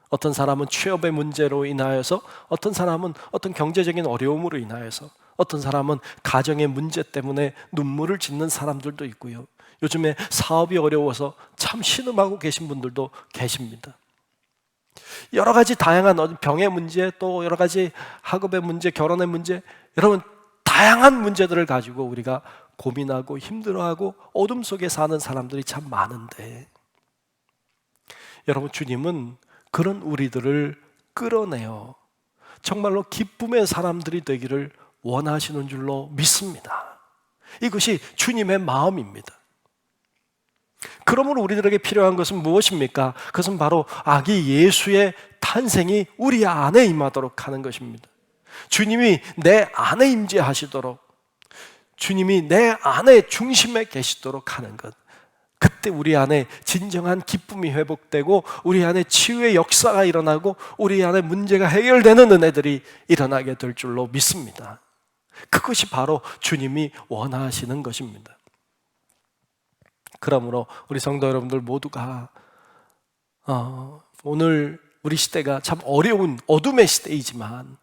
어떤 사람은 취업의 문제로 인하여서, 어떤 사람은 어떤 경제적인 어려움으로 인하여서, 어떤 사람은 가정의 문제 때문에 눈물을 짓는 사람들도 있고요. 요즘에 사업이 어려워서 참 신음하고 계신 분들도 계십니다. 여러 가지 다양한 병의 문제, 또 여러 가지 학업의 문제, 결혼의 문제, 여러분 다양한 문제들을 가지고 우리가 고민하고 힘들어하고 어둠 속에 사는 사람들이 참 많은데, 여러분 주님은 그런 우리들을 끌어내어 정말로 기쁨의 사람들이 되기를 원하시는 줄로 믿습니다. 이것이 주님의 마음입니다. 그러므로 우리들에게 필요한 것은 무엇입니까? 그것은 바로 아기 예수의 탄생이 우리 안에 임하도록 하는 것입니다. 주님이 내 안에 임재하시도록, 주님이 내 안에 중심에 계시도록 하는 것, 그때 우리 안에 진정한 기쁨이 회복되고 우리 안에 치유의 역사가 일어나고 우리 안에 문제가 해결되는 은혜들이 일어나게 될 줄로 믿습니다. 그것이 바로 주님이 원하시는 것입니다. 그러므로 우리 성도 여러분들 모두가 오늘 우리 시대가 참 어려운 어둠의 시대이지만,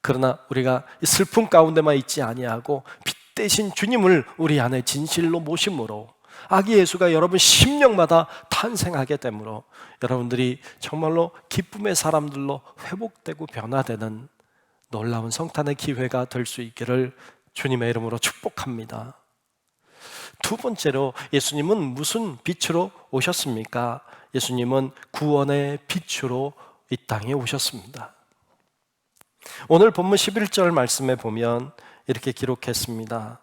그러나 우리가 슬픔 가운데만 있지 아니하고 빛 대신 주님을 우리 안에 진실로 모심으로 아기 예수가 여러분 심령마다 탄생하게 되므로 여러분들이 정말로 기쁨의 사람들로 회복되고 변화되는 놀라운 성탄의 기회가 될 수 있기를 주님의 이름으로 축복합니다. 두 번째로, 예수님은 무슨 빛으로 오셨습니까? 예수님은 구원의 빛으로 이 땅에 오셨습니다. 오늘 본문 11절 말씀에 보면 이렇게 기록했습니다.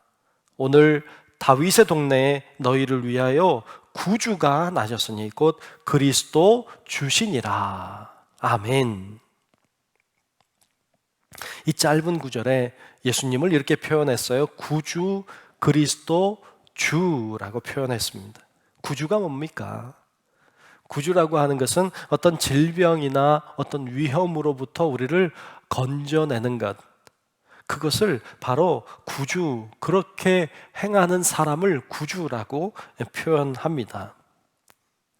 오늘 다윗의 동네에 너희를 위하여 구주가 나셨으니 곧 그리스도 주시니라. 아멘. 이 짧은 구절에 예수님을 이렇게 표현했어요. 구주, 그리스도, 주라고 표현했습니다. 구주가 뭡니까? 구주라고 하는 것은 어떤 질병이나 어떤 위험으로부터 우리를 건져내는 것, 그것을 바로 구주, 그렇게 행하는 사람을 구주라고 표현합니다.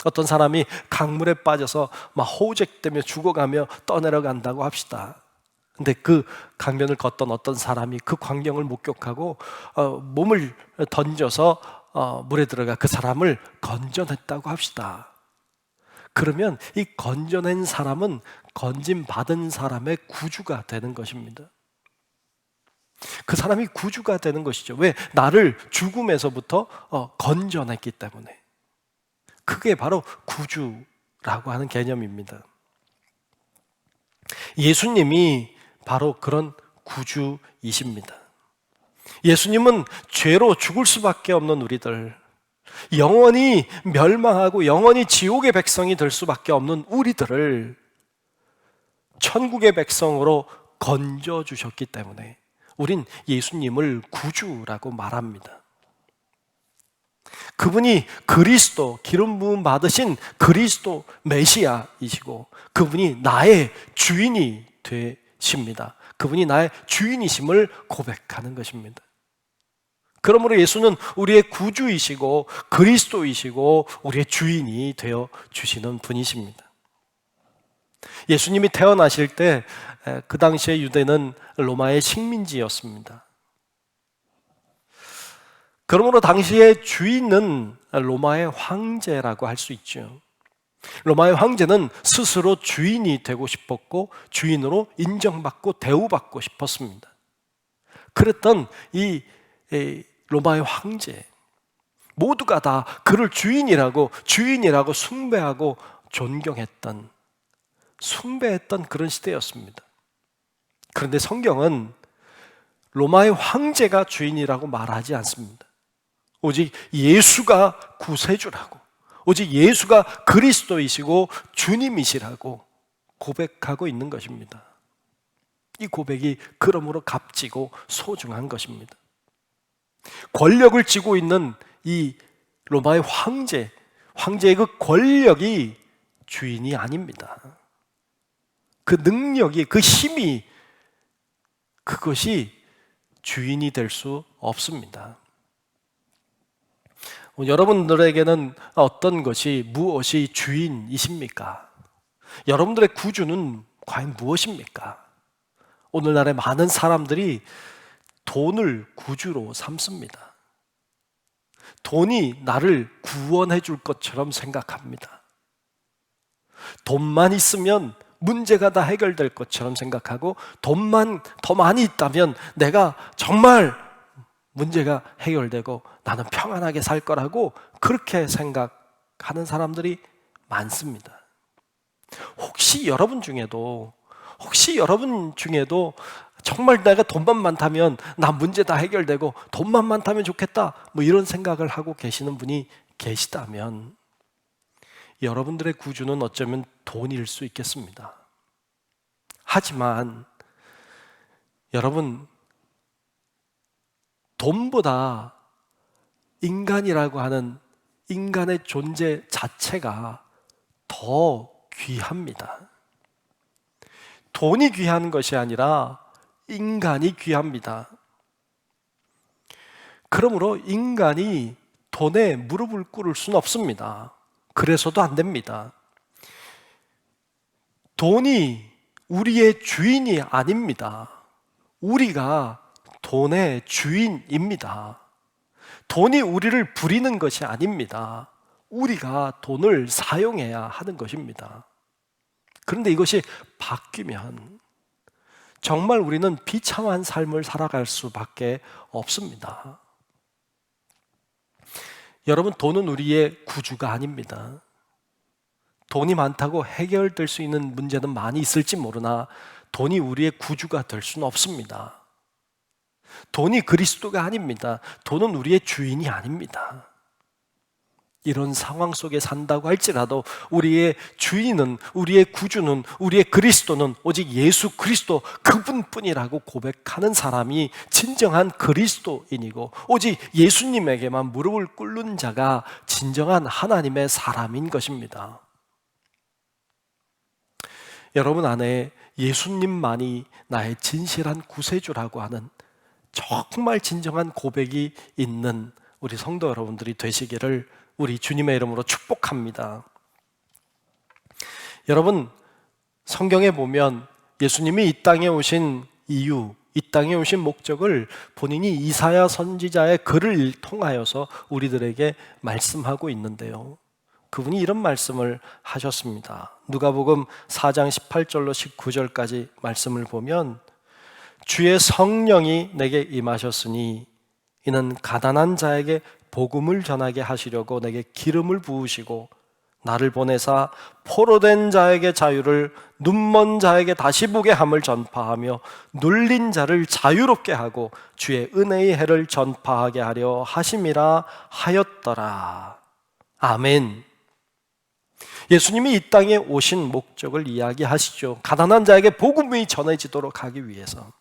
어떤 사람이 강물에 빠져서 막 호우적대며 죽어가며 떠내려간다고 합시다. 근데 그 강변을 걷던 어떤 사람이 그 광경을 목격하고 몸을 던져서 물에 들어가 그 사람을 건져냈다고 합시다. 그러면 이 건져낸 사람은 건짐받은 사람의 구주가 되는 것입니다. 그 사람이 구주가 되는 것이죠. 왜? 나를 죽음에서부터 건져냈기 때문에. 그게 바로 구주라고 하는 개념입니다. 예수님이 바로 그런 구주이십니다. 예수님은 죄로 죽을 수밖에 없는 우리들, 영원히 멸망하고 영원히 지옥의 백성이 될 수밖에 없는 우리들을 천국의 백성으로 건져주셨기 때문에 우린 예수님을 구주라고 말합니다. 그분이 그리스도, 기름 부음 받으신 그리스도 메시아이시고 그분이 나의 주인이 되십니다. 그분이 나의 주인이심을 고백하는 것입니다. 그러므로 예수는 우리의 구주이시고 그리스도이시고 우리의 주인이 되어 주시는 분이십니다. 예수님이 태어나실 때 그 당시에 유대는 로마의 식민지였습니다. 그러므로 당시의 주인은 로마의 황제라고 할 수 있죠. 로마의 황제는 스스로 주인이 되고 싶었고 주인으로 인정받고 대우받고 싶었습니다. 그랬던 이 로마의 황제, 모두가 다 그를 주인이라고 숭배하고 존경했던, 숭배했던 그런 시대였습니다. 그런데 성경은 로마의 황제가 주인이라고 말하지 않습니다. 오직 예수가 구세주라고, 오직 예수가 그리스도이시고 주님이시라고 고백하고 있는 것입니다. 이 고백이 그러므로 값지고 소중한 것입니다. 권력을 쥐고 있는 이 로마의 황제의 그 권력이 주인이 아닙니다. 그 능력이, 그 힘이, 그것이 주인이 될 수 없습니다. 여러분들에게는 어떤 것이, 무엇이 주인이십니까? 여러분들의 구주는 과연 무엇입니까? 오늘날의 많은 사람들이 돈을 구주로 삼습니다. 돈이 나를 구원해 줄 것처럼 생각합니다. 돈만 있으면 문제가 다 해결될 것처럼 생각하고 돈만 더 많이 있다면 내가 정말 문제가 해결되고 나는 평안하게 살 거라고 그렇게 생각하는 사람들이 많습니다. 혹시 여러분 중에도 정말 내가 돈만 많다면 나 문제 다 해결되고 돈만 많다면 좋겠다 뭐 이런 생각을 하고 계시는 분이 계시다면 여러분들의 구주는 어쩌면 돈일 수 있겠습니다. 하지만 여러분, 돈보다 인간이라고 하는 인간의 존재 자체가 더 귀합니다. 돈이 귀한 것이 아니라 인간이 귀합니다. 그러므로 인간이 돈에 무릎을 꿇을 수는 없습니다. 그래서도 안 됩니다. 돈이 우리의 주인이 아닙니다. 우리가 돈의 주인입니다. 돈이 우리를 부리는 것이 아닙니다. 우리가 돈을 사용해야 하는 것입니다. 그런데 이것이 바뀌면 정말 우리는 비참한 삶을 살아갈 수밖에 없습니다. 여러분, 돈은 우리의 구주가 아닙니다. 돈이 많다고 해결될 수 있는 문제는 많이 있을지 모르나 돈이 우리의 구주가 될 수는 없습니다. 돈이 그리스도가 아닙니다. 돈은 우리의 주인이 아닙니다. 이런 상황 속에 산다고 할지라도 우리의 주인은, 우리의 구주는, 우리의 그리스도는 오직 예수 그리스도 그분뿐이라고 고백하는 사람이 진정한 그리스도인이고 오직 예수님에게만 무릎을 꿇는 자가 진정한 하나님의 사람인 것입니다. 여러분 안에 예수님만이 나의 진실한 구세주라고 하는 정말 진정한 고백이 있는 우리 성도 여러분들이 되시기를 우리 주님의 이름으로 축복합니다. 여러분, 성경에 보면 예수님이 이 땅에 오신 이유, 이 땅에 오신 목적을 본인이 이사야 선지자의 글을 통하여서 우리들에게 말씀하고 있는데요. 그분이 이런 말씀을 하셨습니다. 누가복음 4장 18절로 19절까지 말씀을 보면 주의 성령이 내게 임하셨으니 이는 가난한 자에게 복음을 전하게 하시려고 내게 기름을 부으시고 나를 보내사 포로된 자에게 자유를, 눈먼 자에게 다시 보게 함을 전파하며 눌린 자를 자유롭게 하고 주의 은혜의 해를 전파하게 하려 하심이라 하였더라. 아멘. 예수님이 이 땅에 오신 목적을 이야기하시죠. 가난한 자에게 복음이 전해지도록 하기 위해서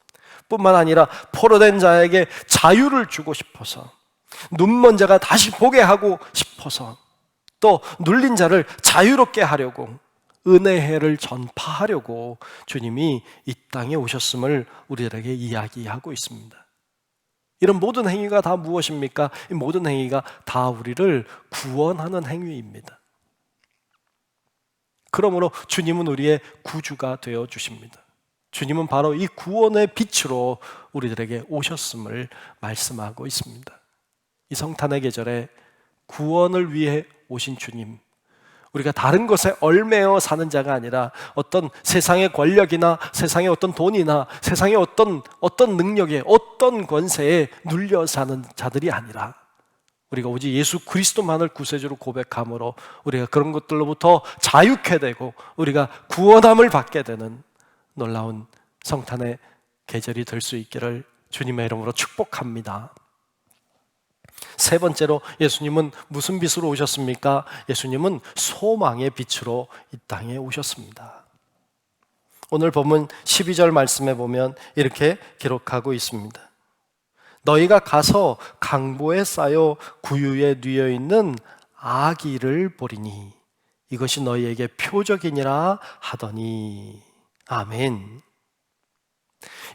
뿐만 아니라 포로된 자에게 자유를 주고 싶어서, 눈먼 자가 다시 보게 하고 싶어서, 또 눌린 자를 자유롭게 하려고, 은혜를 전파하려고 주님이 이 땅에 오셨음을 우리들에게 이야기하고 있습니다. 이런 모든 행위가 다 무엇입니까? 이 모든 행위가 다 우리를 구원하는 행위입니다. 그러므로 주님은 우리의 구주가 되어 주십니다. 주님은 바로 이 구원의 빛으로 우리들에게 오셨음을 말씀하고 있습니다. 이 성탄의 계절에 구원을 위해 오신 주님, 우리가 다른 것에 얽매여 사는 자가 아니라 어떤 세상의 권력이나 세상의 어떤 돈이나 세상의 어떤 능력에, 어떤 권세에 눌려 사는 자들이 아니라 우리가 오직 예수 그리스도만을 구세주로 고백함으로 우리가 그런 것들로부터 자유케 되고 우리가 구원함을 받게 되는 놀라운 성탄의 계절이 될 수 있기를 주님의 이름으로 축복합니다. 세 번째로 예수님은 무슨 빛으로 오셨습니까? 예수님은 소망의 빛으로 이 땅에 오셨습니다. 오늘 본문 12절 말씀에 보면 이렇게 기록하고 있습니다. 너희가 가서 강보에 쌓여 구유에 뉘어 있는 아기를 보리니 이것이 너희에게 표적이니라 하더니. 아멘.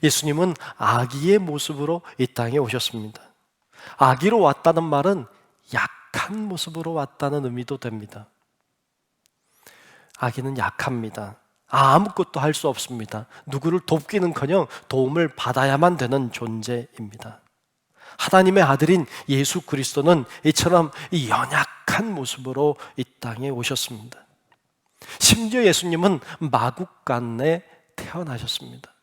예수님은 아기의 모습으로 이 땅에 오셨습니다. 아기로 왔다는 말은 약한 모습으로 왔다는 의미도 됩니다. 아기는 약합니다. 아무것도 할 수 없습니다. 누구를 돕기는커녕 도움을 받아야만 되는 존재입니다. 하나님의 아들인 예수 그리스도는 이처럼 이 연약한 모습으로 이 땅에 오셨습니다. 심지어 예수님은 마국간에 태어나셨습니다.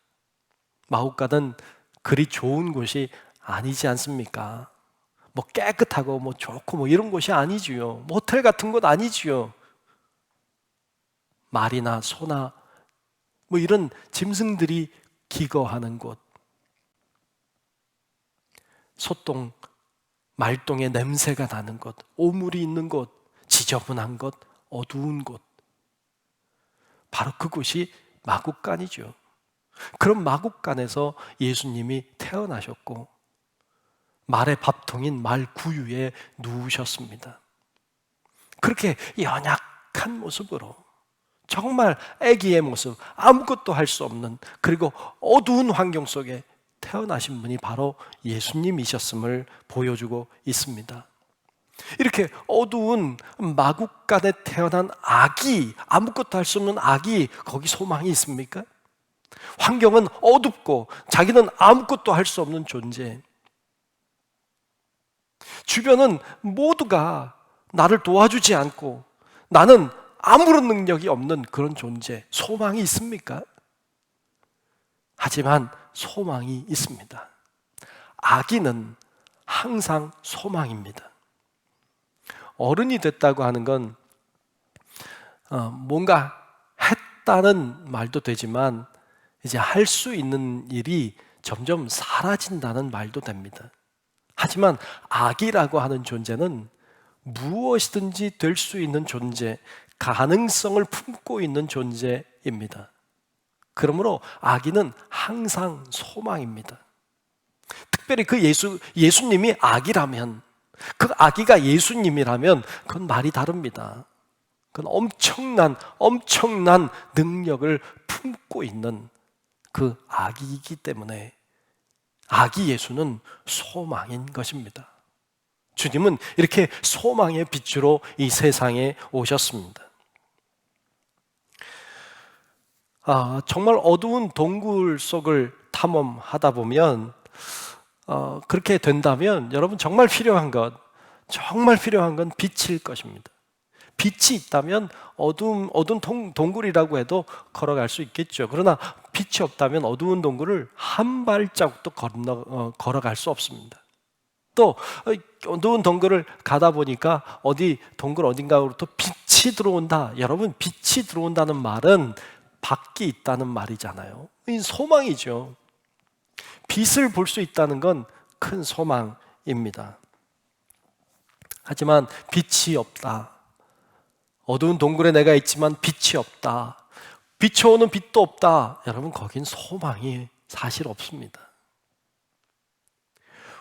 마국간은 그리 좋은 곳이 아니지 않습니까? 뭐 깨끗하고 뭐 좋고 뭐 이런 곳이 아니지요. 뭐 호텔 같은 곳 아니지요. 말이나 소나 뭐 이런 짐승들이 기거하는 곳, 소똥, 말똥의 냄새가 나는 곳, 오물이 있는 곳, 지저분한 곳, 어두운 곳, 바로 그곳이 마국간이죠. 그런 마국간에서 예수님이 태어나셨고 말의 밥통인 말구유에 누우셨습니다. 그렇게 연약한 모습으로, 정말 아기의 모습, 아무것도 할 수 없는, 그리고 어두운 환경 속에 태어나신 분이 바로 예수님이셨음을 보여주고 있습니다. 이렇게 어두운 마국간에 태어난 아기, 아무것도 할 수 없는 아기, 거기 소망이 있습니까? 환경은 어둡고 자기는 아무것도 할 수 없는 존재, 주변은 모두가 나를 도와주지 않고 나는 아무런 능력이 없는 그런 존재, 소망이 있습니까? 하지만 소망이 있습니다. 아기는 항상 소망입니다. 어른이 됐다고 하는 건 뭔가 했다는 말도 되지만 이제 할 수 있는 일이 점점 사라진다는 말도 됩니다. 하지만 아기라고 하는 존재는 무엇이든지 될 수 있는 존재, 가능성을 품고 있는 존재입니다. 그러므로 아기는 항상 소망입니다. 특별히 그 예수님이 아기라면, 그 아기가 예수님이라면 그건 말이 다릅니다. 그건 엄청난 능력을 품고 있는 그 아기이기 때문에 아기 예수는 소망인 것입니다. 주님은 이렇게 소망의 빛으로 이 세상에 오셨습니다. 정말 어두운 동굴 속을 탐험하다 보면 그렇게 된다면 여러분 정말 필요한 건 빛일 것입니다. 빛이 있다면 어두운 동굴이라고 해도 걸어갈 수 있겠죠. 그러나 빛이 없다면 어두운 동굴을 한 발자국도 걸어갈 수 없습니다. 또 어두운 동굴을 가다 보니까 동굴 어딘가로부터 빛이 들어온다. 여러분, 빛이 들어온다는 말은 밖이 있다는 말이잖아요. 이 소망이죠. 빛을 볼 수 있다는 건 큰 소망입니다. 하지만 빛이 없다. 어두운 동굴에 내가 있지만 빛이 없다. 비춰오는 빛도 없다. 여러분, 거긴 소망이 사실 없습니다.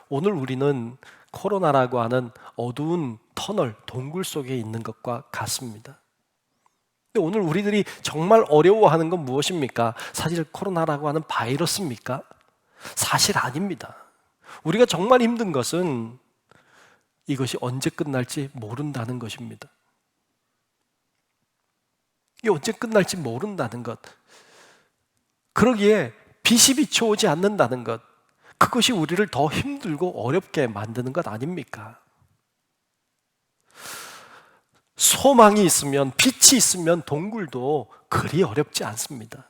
오늘 우리는 코로나라고 하는 어두운 터널, 동굴 속에 있는 것과 같습니다. 근데 오늘 우리들이 정말 어려워하는 건 무엇입니까? 사실 코로나라고 하는 바이러스입니까? 사실 아닙니다. 우리가 정말 힘든 것은 이것이 언제 끝날지 모른다는 것입니다. 이게 언제 끝날지 모른다는 것. 그러기에 빛이 비춰오지 않는다는 것. 그것이 우리를 더 힘들고 어렵게 만드는 것 아닙니까? 소망이 있으면, 빛이 있으면 동굴도 그리 어렵지 않습니다.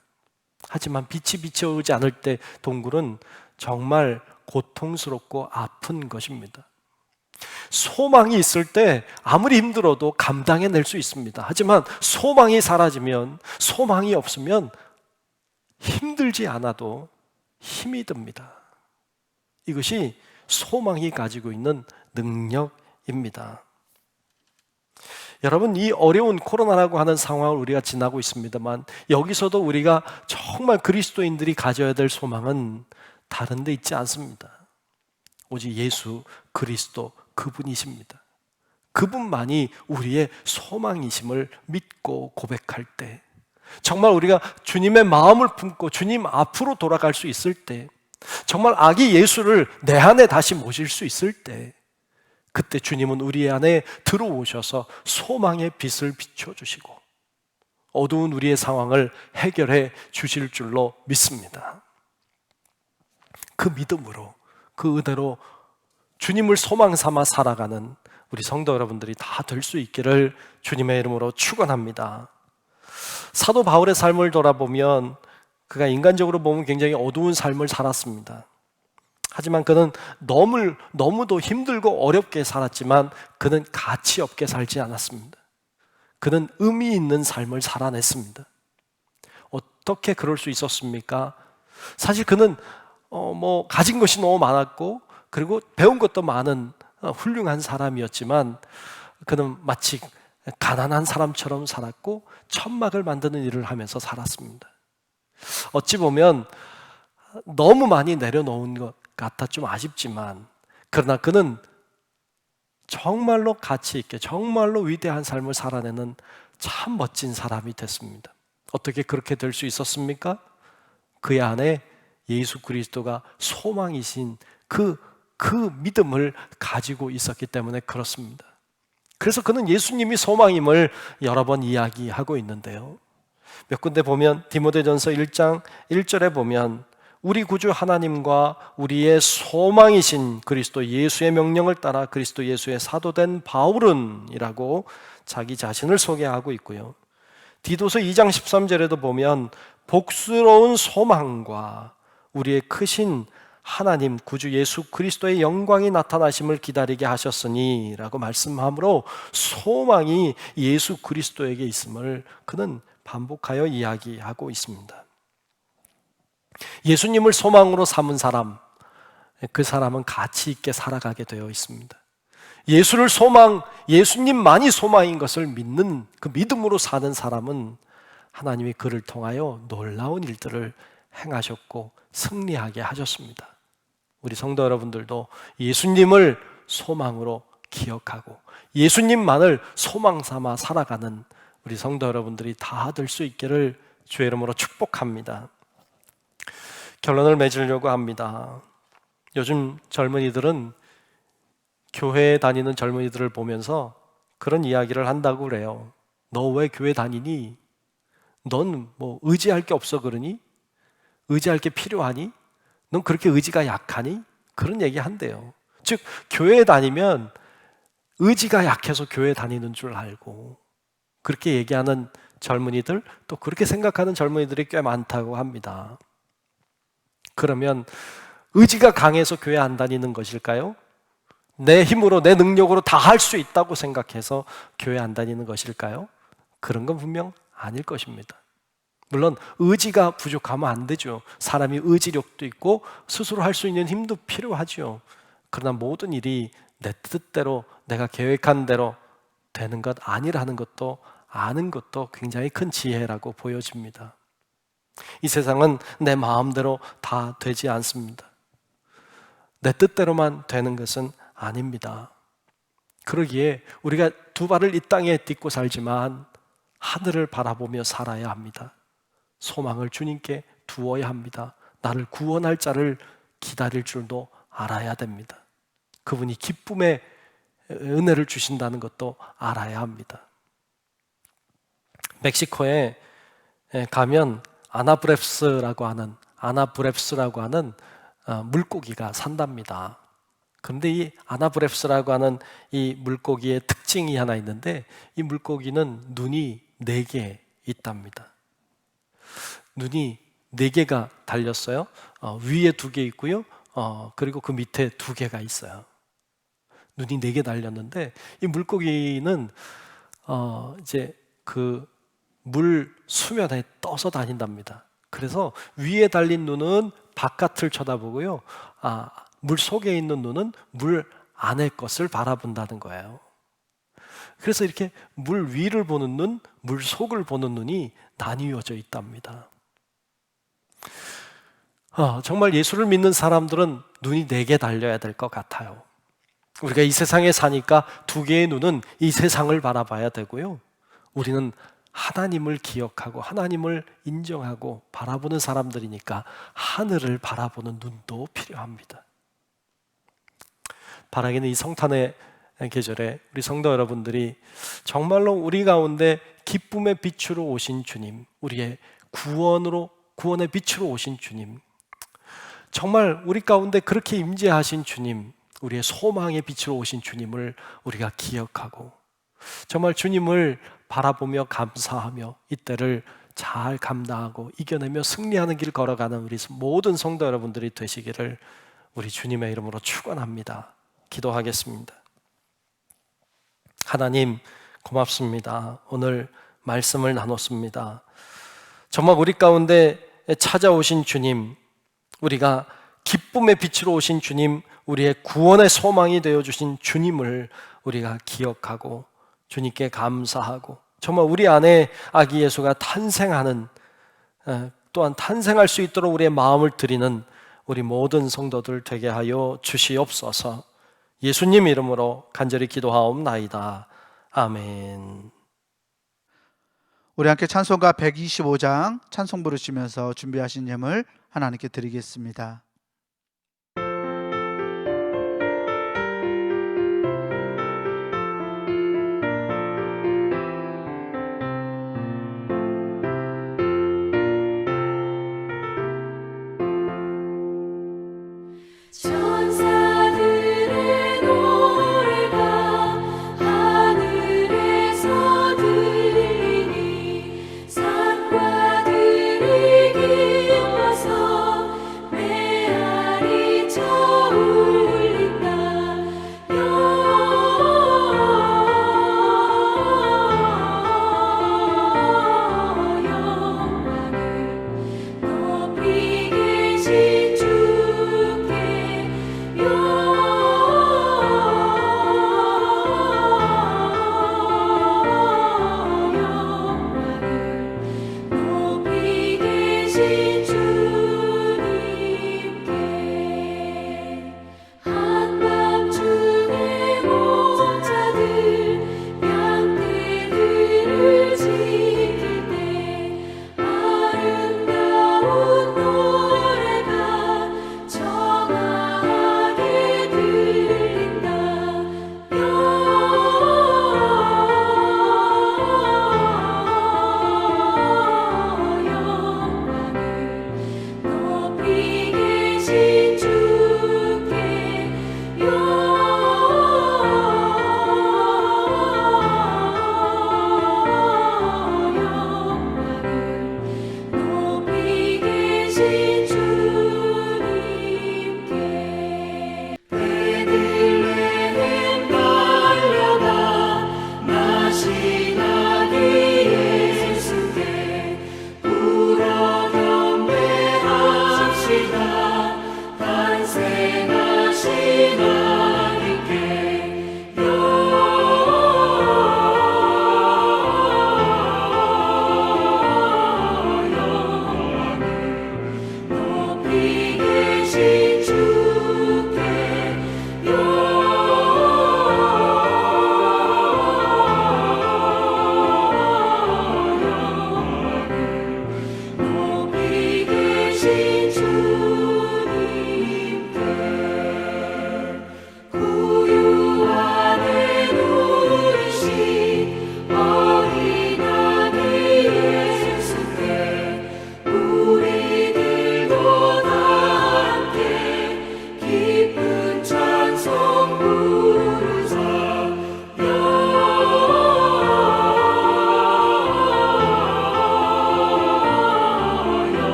하지만 빛이 비춰오지 않을 때 동굴은 정말 고통스럽고 아픈 것입니다. 소망이 있을 때 아무리 힘들어도 감당해낼 수 있습니다. 하지만 소망이 사라지면, 소망이 없으면 힘들지 않아도 힘이 듭니다. 이것이 소망이 가지고 있는 능력입니다. 여러분, 이 어려운 코로나라고 하는 상황을 우리가 지나고 있습니다만, 여기서도 우리가 정말 그리스도인들이 가져야 될 소망은 다른 데 있지 않습니다. 오직 예수 그리스도 그분이십니다. 그분만이 우리의 소망이심을 믿고 고백할 때, 정말 우리가 주님의 마음을 품고 주님 앞으로 돌아갈 수 있을 때, 정말 아기 예수를 내 안에 다시 모실 수 있을 때, 그때 주님은 우리 안에 들어오셔서 소망의 빛을 비춰주시고 어두운 우리의 상황을 해결해 주실 줄로 믿습니다. 그 믿음으로, 그 은혜로 주님을 소망 삼아 살아가는 우리 성도 여러분들이 다 될 수 있기를 주님의 이름으로 축원합니다. 사도 바울의 삶을 돌아보면 그가 인간적으로 보면 굉장히 어두운 삶을 살았습니다. 하지만 그는 너무도 힘들고 어렵게 살았지만 그는 가치 없게 살지 않았습니다. 그는 의미 있는 삶을 살아냈습니다. 어떻게 그럴 수 있었습니까? 사실 그는 가진 것이 너무 많았고 그리고 배운 것도 많은 훌륭한 사람이었지만 그는 마치 가난한 사람처럼 살았고 천막을 만드는 일을 하면서 살았습니다. 어찌 보면 너무 많이 내려놓은 것 같아 좀 아쉽지만, 그러나 그는 정말로 가치 있게 정말로 위대한 삶을 살아내는 참 멋진 사람이 됐습니다. 어떻게 그렇게 될 수 있었습니까? 그의 안에 예수 그리스도가 소망이신 그 믿음을 가지고 있었기 때문에 그렇습니다. 그래서 그는 예수님이 소망임을 여러 번 이야기하고 있는데요, 몇 군데 보면 디모데전서 1장 1절에 보면 우리 구주 하나님과 우리의 소망이신 그리스도 예수의 명령을 따라 그리스도 예수의 사도된 바울은 이라고 자기 자신을 소개하고 있고요, 디도서 2장 13절에도 보면 복스러운 소망과 우리의 크신 하나님 구주 예수 그리스도의 영광이 나타나심을 기다리게 하셨으니 라고 말씀하므로 소망이 예수 그리스도에게 있음을 그는 반복하여 이야기하고 있습니다. 예수님을 소망으로 삼은 사람, 그 사람은 가치 있게 살아가게 되어 있습니다. 예수님만이 소망인 것을 믿는 그 믿음으로 사는 사람은 하나님이 그를 통하여 놀라운 일들을 행하셨고 승리하게 하셨습니다. 우리 성도 여러분들도 예수님을 소망으로 기억하고 예수님만을 소망 삼아 살아가는 우리 성도 여러분들이 다 될 수 있기를 주의 이름으로 축복합니다. 결론을 맺으려고 합니다. 요즘 젊은이들은 교회에 다니는 젊은이들을 보면서 그런 이야기를 한다고 그래요. 너 왜 교회 다니니? 넌 뭐 의지할 게 없어 그러니? 의지할 게 필요하니? 넌 그렇게 의지가 약하니? 그런 얘기 한대요. 즉 교회에 다니면 의지가 약해서 교회 다니는 줄 알고, 그렇게 얘기하는 젊은이들, 또 그렇게 생각하는 젊은이들이 꽤 많다고 합니다. 그러면 의지가 강해서 교회 안 다니는 것일까요? 내 힘으로 내 능력으로 다 할 수 있다고 생각해서 교회 안 다니는 것일까요? 그런 건 분명 아닐 것입니다. 물론 의지가 부족하면 안 되죠. 사람이 의지력도 있고 스스로 할 수 있는 힘도 필요하죠. 그러나 모든 일이 내 뜻대로 내가 계획한 대로 되는 것 아니라는 것도 아는 것도 굉장히 큰 지혜라고 보여집니다. 이 세상은 내 마음대로 다 되지 않습니다. 내 뜻대로만 되는 것은 아닙니다. 그러기에 우리가 두 발을 이 땅에 딛고 살지만 하늘을 바라보며 살아야 합니다. 소망을 주님께 두어야 합니다. 나를 구원할 자를 기다릴 줄도 알아야 됩니다. 그분이 기쁨의 은혜를 주신다는 것도 알아야 합니다. 멕시코에 가면 아나브랩스라고 하는 물고기가 산답니다. 그런데 이 아나브랩스라고 하는 이 물고기의 특징이 하나 있는데, 이 물고기는 눈이 4개 있답니다. 눈이 4개가 달렸어요. 위에 2개 있고요. 그리고 그 밑에 2개가 있어요. 눈이 4개 달렸는데, 이 물고기는 이제 그 물 수면에 떠서 다닌답니다. 그래서 위에 달린 눈은 바깥을 쳐다보고요. 물 속에 있는 눈은 물 안의 것을 바라본다는 거예요. 그래서 이렇게 물 위를 보는 눈, 물 속을 보는 눈이 나뉘어져 있답니다. 정말 예수를 믿는 사람들은 눈이 4개 달려야 될 것 같아요. 우리가 이 세상에 사니까 2개의 눈은 이 세상을 바라봐야 되고요. 우리는 하나님을 기억하고 하나님을 인정하고 바라보는 사람들이니까 하늘을 바라보는 눈도 필요합니다. 바라기는 이 성탄의 계절에 우리 성도 여러분들이 정말로 우리 가운데 기쁨의 빛으로 오신 주님, 우리의 구원의 빛으로 오신 주님, 정말 우리 가운데 그렇게 임재하신 주님, 우리의 소망의 빛으로 오신 주님을 우리가 기억하고 정말 주님을 바라보며 감사하며 이때를 잘 감당하고 이겨내며 승리하는 길 걸어가는 우리 모든 성도 여러분들이 되시기를 우리 주님의 이름으로 축원합니다. 기도하겠습니다. 하나님 고맙습니다. 오늘 말씀을 나눴습니다. 정말 우리 가운데 찾아오신 주님, 우리가 기쁨의 빛으로 오신 주님, 우리의 구원의 소망이 되어주신 주님을 우리가 기억하고 주님께 감사하고 정말 우리 안에 아기 예수가 탄생하는, 또한 탄생할 수 있도록 우리의 마음을 드리는 우리 모든 성도들 되게 하여 주시옵소서. 예수님 이름으로 간절히 기도하옵나이다. 아멘. 우리 함께 찬송가 125장 찬송 부르시면서 준비하신 예물 하나님께 드리겠습니다. 천사들의 노래가 하늘에서 들리니 산과 들이 기뻐서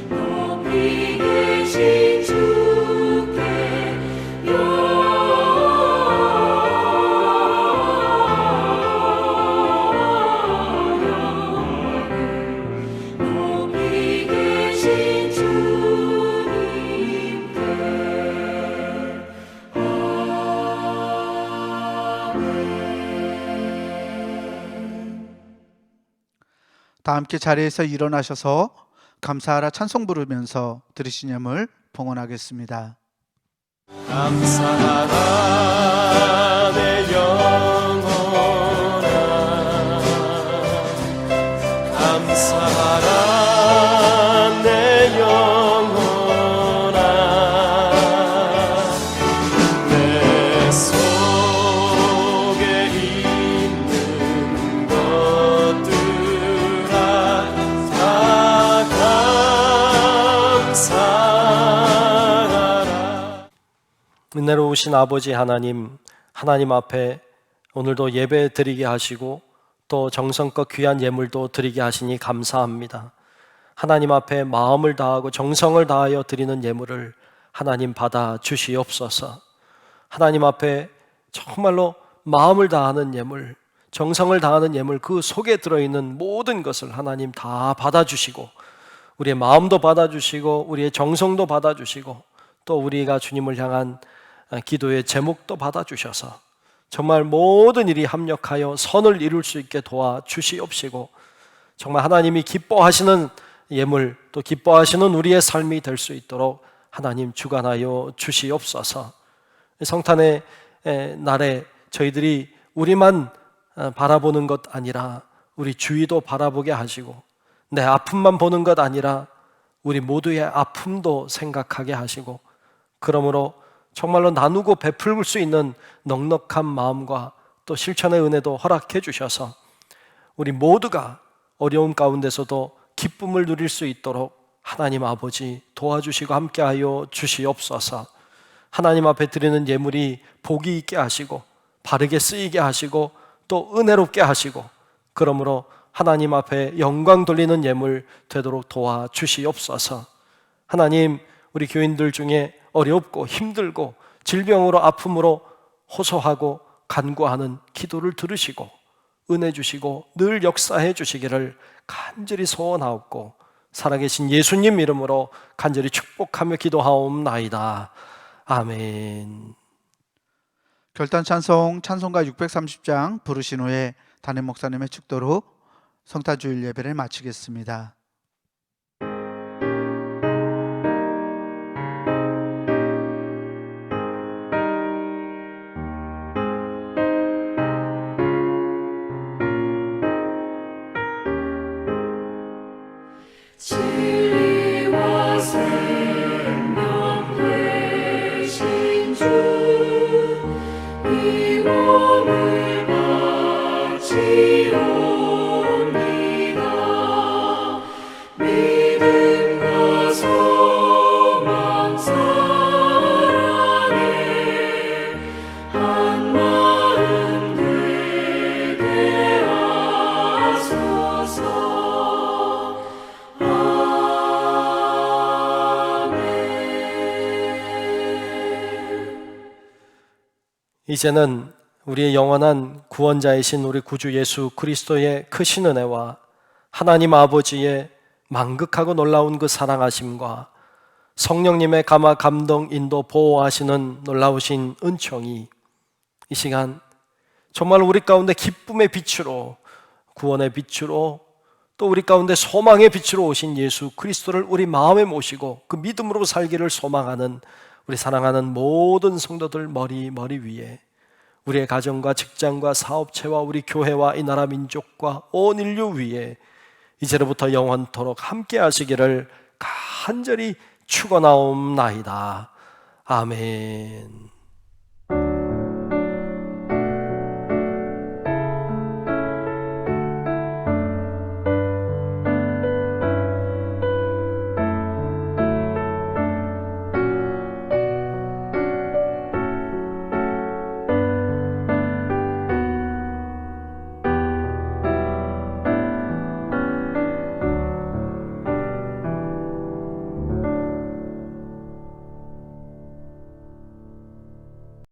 높이 계신 주께 높이 계신 주님께 다 함께 자리에서 일어나셔서 감사하라 찬송 부르면서 드리신 예물 봉헌하겠습니다. 감사하라 내 영혼아, 감사하라 내 영혼아, 내 속에 있는 것들아 다 감사하라. 은혜로우신 아버지 하나님, 하나님 앞에 오늘도 예배 드리게 하시고 또 정성껏 귀한 예물도 드리게 하시니 감사합니다. 하나님 앞에 마음을 다하고 정성을 다하여 드리는 예물을 하나님 받아 주시옵소서. 하나님 앞에 정말로 마음을 다하는 예물, 정성을 다하는 예물, 그 속에 들어있는 모든 것을 하나님 다 받아주시고 우리의 마음도 받아주시고 우리의 정성도 받아주시고 또 우리가 주님을 향한 기도의 제목도 받아주셔서 정말 모든 일이 합력하여 선을 이룰 수 있게 도와주시옵시고 정말 하나님이 기뻐하시는 예물 또 기뻐하시는 우리의 삶이 될 수 있도록 하나님 주관하여 주시옵소서. 성탄의 날에 저희들이 우리만 바라보는 것 아니라 우리 주위도 바라보게 하시고 내 아픔만 보는 것 아니라 우리 모두의 아픔도 생각하게 하시고 그러므로 정말로 나누고 베풀 수 있는 넉넉한 마음과 또 실천의 은혜도 허락해 주셔서 우리 모두가 어려움 가운데서도 기쁨을 누릴 수 있도록 하나님 아버지 도와주시고 함께하여 주시옵소서. 하나님 앞에 드리는 예물이 복이 있게 하시고 바르게 쓰이게 하시고 또 은혜롭게 하시고 그러므로 하나님 앞에 영광 돌리는 예물 되도록 도와주시옵소서. 하나님, 우리 교인들 중에 어렵고 힘들고 질병으로 아픔으로 호소하고 간구하는 기도를 들으시고 은혜 주시고 늘 역사해 주시기를 간절히 소원하옵고 살아계신 예수님 이름으로 간절히 축복하며 기도하옵나이다. 아멘. 결단 찬송 찬송가 630장 부르신 후에 담임 목사님의 축도로 성탄주일 예배를 마치겠습니다. 진리와 생명 되신 주, 이 몸을 바치옵니다. 믿음과 소망 사랑에 한 마음 되게 하소서. 이제는 우리의 영원한 구원자이신 우리 구주 예수 그리스도의 크신 은혜와 하나님 아버지의 만극하고 놀라운 그 사랑하심과 성령님의 감화 감동 인도 보호하시는 놀라우신 은총이 이 시간 정말 우리 가운데 기쁨의 빛으로 구원의 빛으로 또 우리 가운데 소망의 빛으로 오신 예수 그리스도를 우리 마음에 모시고 그 믿음으로 살기를 소망하는 우리 사랑하는 모든 성도들 머리 위에 우리의 가정과 직장과 사업체와 우리 교회와 이 나라 민족과 온 인류 위에 이제로부터 영원토록 함께 하시기를 간절히 축원하옵나이다. 아멘.